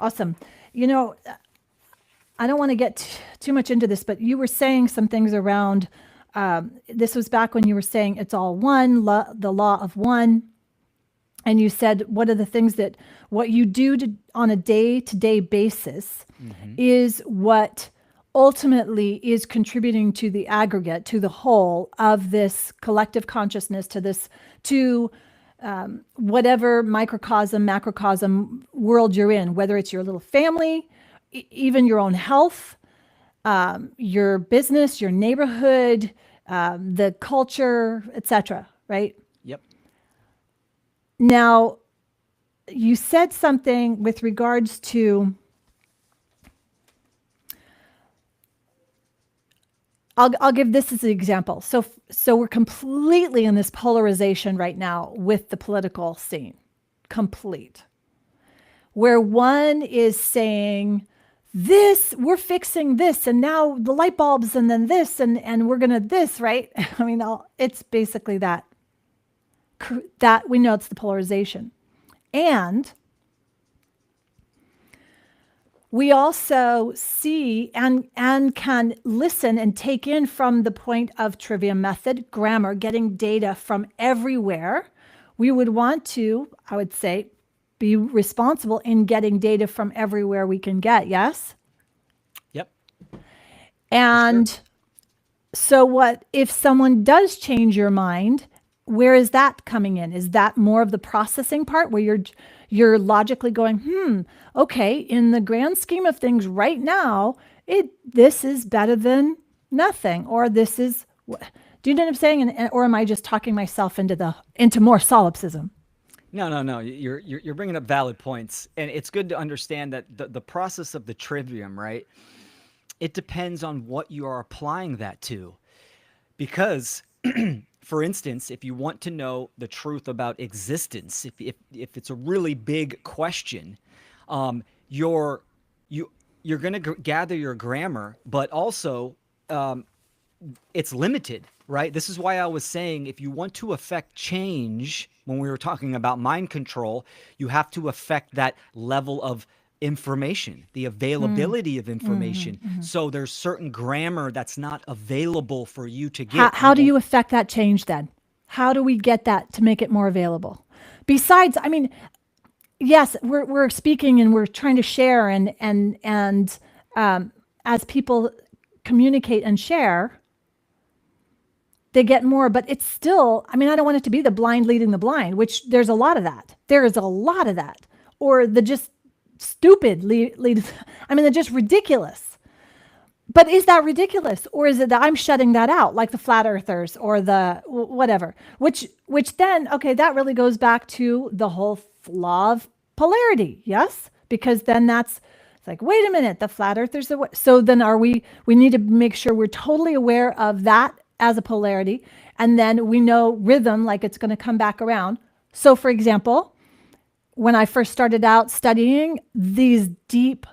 Awesome. I don't want to get too much into this, but you were saying some things around, this was back when you were saying it's all one, the law of one. And you said, what are the things what you do on a day-to-day basis is what ultimately is contributing to the aggregate, to the whole of this collective consciousness, to whatever microcosm, macrocosm world you're in, whether it's your little family, even your own health, your business, your neighborhood, the culture, etc. Right? Yep. Now, you said something with regards to, I'll give this as an example. So we're completely in this polarization right now with the political scene, complete, where one is saying this, we're fixing this, and now the light bulbs, and then this, and we're gonna this, right? I mean, it's basically that we know it's the polarization. And we also see and can listen and take in from the point of trivia method, grammar, getting data from everywhere. We would want to, I would say, be responsible in getting data from everywhere we can get, yes? Yep. And sure. So what if someone does change your mind? Where is that coming in? Is that more of the processing part where you're logically going, okay, in the grand scheme of things right now, this is better than nothing, or this is, do you know what I'm saying? Or am I just talking myself into more solipsism? No. You're bringing up valid points, and it's good to understand that the process of the trivium, right? It depends on what you are applying that to, because for instance, if you want to know the truth about existence, if it's a really big question, you're going to gather your grammar, but also it's limited, right? This is why I was saying if you want to affect change, when we were talking about mind control, you have to affect that level of information, the availability of information. So there's certain grammar that's not available for you to get. How do you affect that change then? How do we get that to make it more available? Besides, I mean, yes, we're speaking and we're trying to share and as people communicate and share, they get more, but it's still, I mean, I don't want it to be the blind leading the blind, which there's a lot of that. There is a lot of that. Or the just stupid lead. I mean, they're just ridiculous. But is that ridiculous? Or is it that I'm shutting that out, like the flat earthers or the whatever, which then, okay, that really goes back to the whole law of polarity. Yes. Because then it's like, wait a minute, the flat earthers are so then we need to make sure we're totally aware of that as a polarity. And then we know rhythm, like it's going to come back around. So for example, when I first started out studying these deep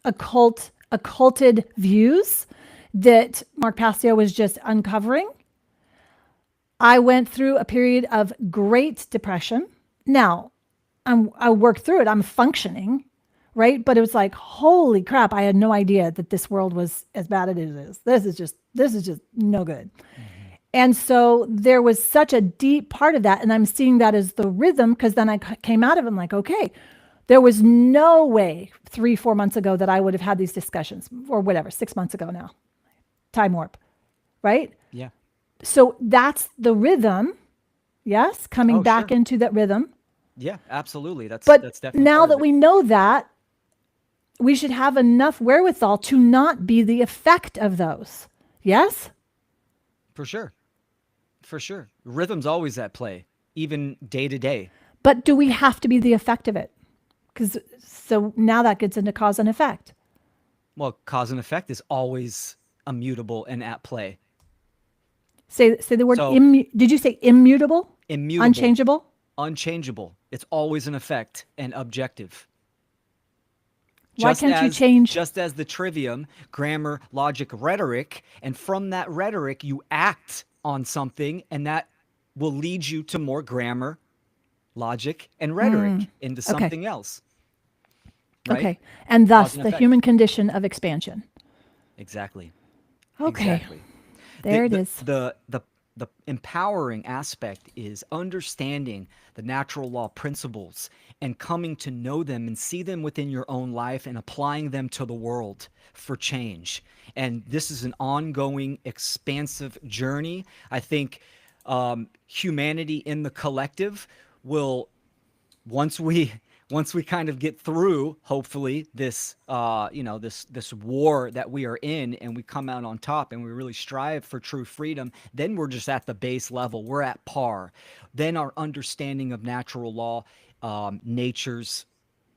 occulted views that Mark Passio was just uncovering, I went through a period of great depression. Now, I worked through it. I'm functioning, right? But it was like, holy crap, I had no idea that this world was as bad as it is. This is just no good. And so there was such a deep part of that. And I'm seeing that as the rhythm, because then I came out of it and like, okay, there was no way 3-4 months ago that I would have had these discussions, or whatever, 6 months ago now. Time warp, right? Yeah. So that's the rhythm. Yes. Coming back into that rhythm. Yeah, absolutely. That's definitely now that we know that, we should have enough wherewithal to not be the effect of those. Yes? For sure. For sure. Rhythm's always at play, even day to day. But do we have to be the effect of it? So now that gets into cause and effect. Well, cause and effect is always immutable and at play. Say the word, did you say immutable? Immutable. Unchangeable? Unchangeable. It's always an effect and objective. Why can't you change? Just as the trivium, grammar, logic, rhetoric, and from that rhetoric, you act on something, and that will lead you to more grammar, logic, and rhetoric into something else. Right? Okay. And thus the human condition of expansion. Exactly. Okay. Exactly. There it is. The the empowering aspect is understanding the natural law principles and coming to know them and see them within your own life and applying them to the world for change. And this is an ongoing, expansive journey. I think humanity in the collective will, once we kind of get through, hopefully, this this war that we are in, and we come out on top and we really strive for true freedom, then we're just at the base level, we're at par. Then our understanding of natural law, nature's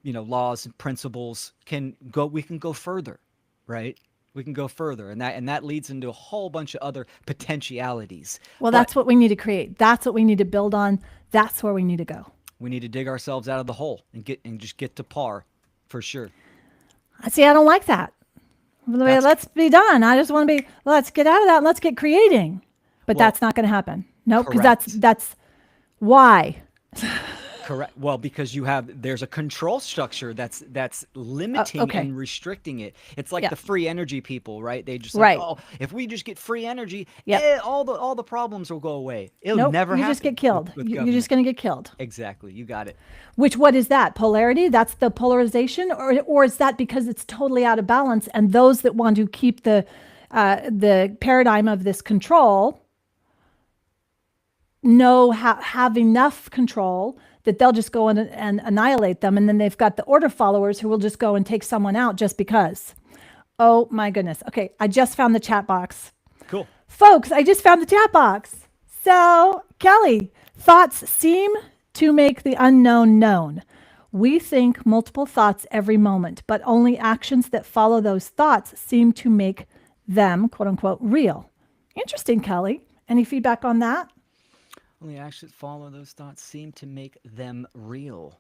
laws and principles, we can go further, right? We can go further, and that leads into a whole bunch of other potentialities. Well, But that's what we need to create. That's what we need to build on. That's where we need to go. we need to dig ourselves out of the hole and just get to par, for sure. See, I don't like that. That's Let's be done. I just want to be, let's get out of that and let's get creating. But Well, that's not going to happen. No, because correct. that's why. Correct. Well, because there's a control structure that's limiting Okay. and restricting it. It's like Yeah. the free energy people, right? They just Right. oh, if we just get free energy, Yep. all the problems will go away. It'll Nope. never You happen just get killed. with You're government. just going to get killed. Exactly. You got it. What is that? Polarity? That's the polarization, or is that because it's totally out of balance? And those that want to keep the paradigm of this control have enough control that they'll just go in and annihilate them, and then they've got the order followers who will just go and take someone out just because. Oh my goodness. Okay, I just found the chat box. Cool. Folks, I just found the chat box. So, Kelly, thoughts seem to make the unknown known. We think multiple thoughts every moment, but only actions that follow those thoughts seem to make them, quote unquote, real. Interesting, Kelly. Any feedback on that? Only actions follow those thoughts seem to make them real.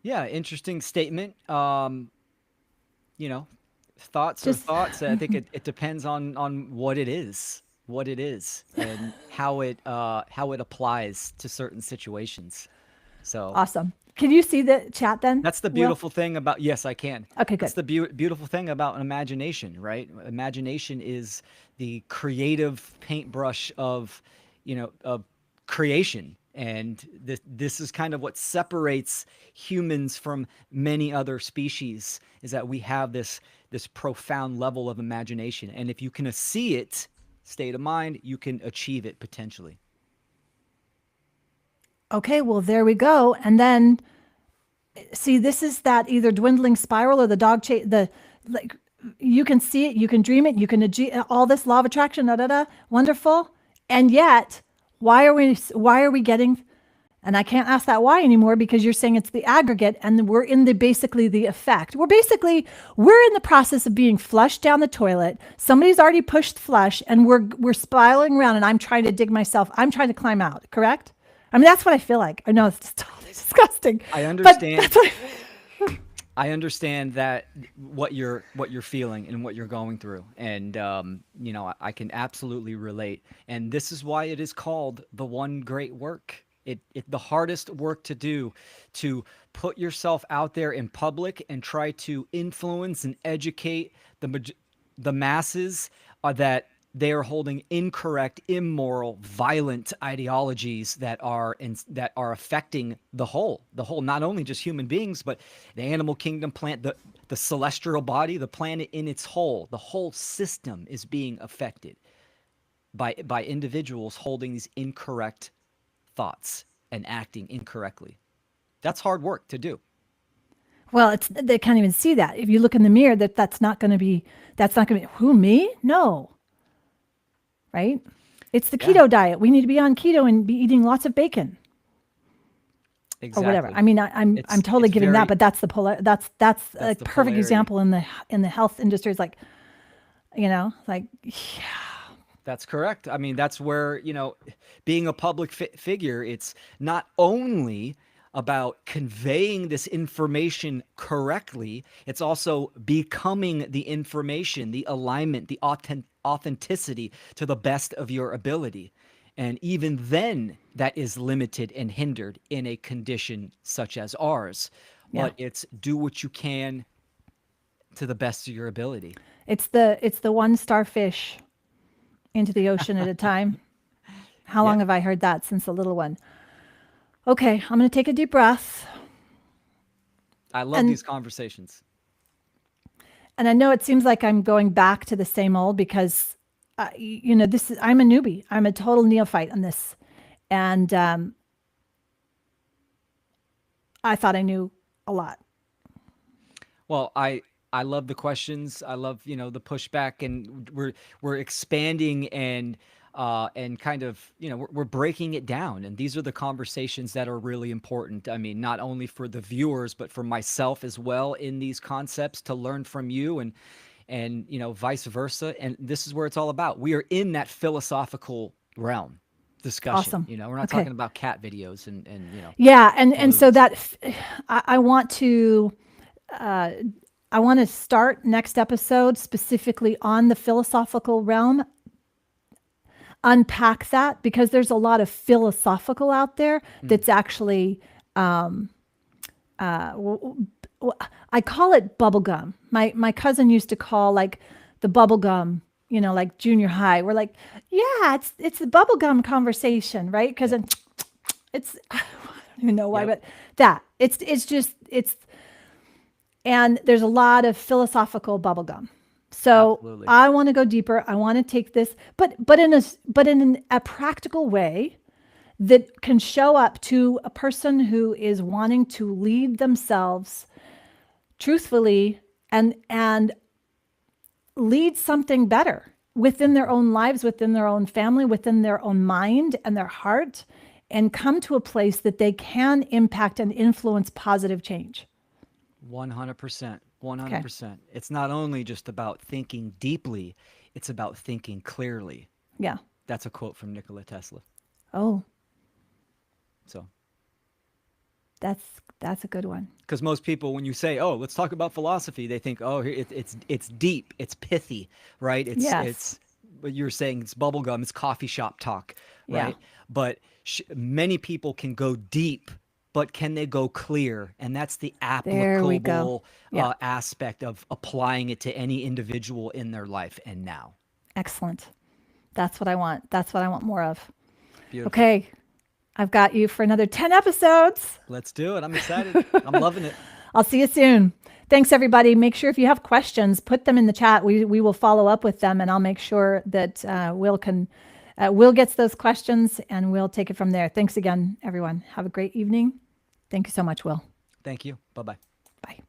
Yeah, interesting statement. Thoughts are Just thoughts. I think it depends on what it is, and how it applies to certain situations. So awesome. Can you see the chat then? that's the Will? beautiful thing about, yes, I can. Okay, That's good. the beautiful thing about imagination, right? Imagination is the creative paintbrush of creation. And this is kind of what separates humans from many other species, is that we have this profound level of imagination. And if you can see it, state of mind, you can achieve it potentially. Okay, well, there we go. And then, see, this is that either dwindling spiral or the dog chase, like, you can see it, you can dream it, you can achieve all this law of attraction, wonderful. And yet, why are we getting, and I can't ask that why anymore because you're saying it's the aggregate and we're in basically the effect. We're in the process of being flushed down the toilet. Somebody's already pushed flush and we're spiraling around and I'm trying to climb out, correct? I mean, that's what I feel like. I know it's totally disgusting. I But understand. that's what I understand that what you're feeling and what you're going through, and I can absolutely relate. And this is why it is called the one great work. The hardest work to do, to put yourself out there in public and try to influence and educate the masses, that they are holding incorrect, immoral, violent ideologies that are affecting the whole, not only just human beings, but the animal kingdom, the celestial body, the planet in its whole. The whole system is being affected by individuals holding these incorrect thoughts and acting incorrectly. That's hard work to do. Well, they can't even see that. If you look in the mirror, that's not going to be, who, me? No. Right? It's the Yeah, keto diet. We need to be on keto and be eating lots of bacon or whatever. exactly. I mean, I'm totally It's giving that, very but that's that's a that's the perfect polarity. example in the health industry. Is like, like, yeah, That's correct. I mean, that's where, being a public figure, it's not only about conveying this information correctly, it's also becoming the information, the alignment, the authenticity to the best of your ability. And even then, that is limited and hindered in a condition such as ours. yeah. But it's do what you can to the best of your ability. It's the one starfish into the ocean at a time. How long have I heard that since the little one? Okay, I'm going to take a deep breath. I love these conversations. And I know it seems like I'm going back to the same old because, I'm a newbie. I'm a total neophyte on this. And I thought I knew a lot. Well, I love the questions. I love, the pushback, and we're expanding and kind of, we're breaking it down. And these are the conversations that are really important. I mean, not only for the viewers, but for myself as well in these concepts, to learn from you, and vice versa. And this is where it's all about. We are in that philosophical realm discussion. Awesome. We're not talking about cat videos and Yeah, and so balloons. that I want to start next episode specifically on the philosophical realm, unpack that, because there's a lot of philosophical out there that's actually I call it bubblegum. My cousin used to call like the bubblegum, like junior high. We're like, yeah, it's the bubblegum conversation, right? Because it's I don't even know why, Yep. but it's and there's a lot of philosophical bubblegum. So Absolutely. I want to go deeper. I want to take this, but in a practical way that can show up to a person who is wanting to lead themselves truthfully and lead something better within their own lives, within their own family, within their own mind and their heart, and come to a place that they can impact and influence positive change. 100%. Okay. 100%. It's not only just about thinking deeply, it's about thinking clearly. Yeah. That's a quote from Nikola Tesla. Oh, So, that's a good one. because most people, when you say, "Oh, let's talk about philosophy," they think, "Oh, it's deep, it's pithy, right? Yes. It's what you're saying, it's bubblegum, it's coffee shop talk, Yeah. right?" But many people can go deep, but can they go clear? And that's the There we go. applicable Yeah. aspect of applying it to any individual in their life and now. Excellent. That's what I want. That's what I want more of. Beautiful. Okay. I've got you for another 10 episodes. Let's do it. I'm excited. I'm loving it. I'll see you soon. Thanks, everybody. Make sure if you have questions, put them in the chat. We will follow up with them, and I'll make sure that Will gets those questions, and we'll take it from there. Thanks again, everyone. Have a great evening. Thank you so much, Will. Thank you. Bye-bye. Bye.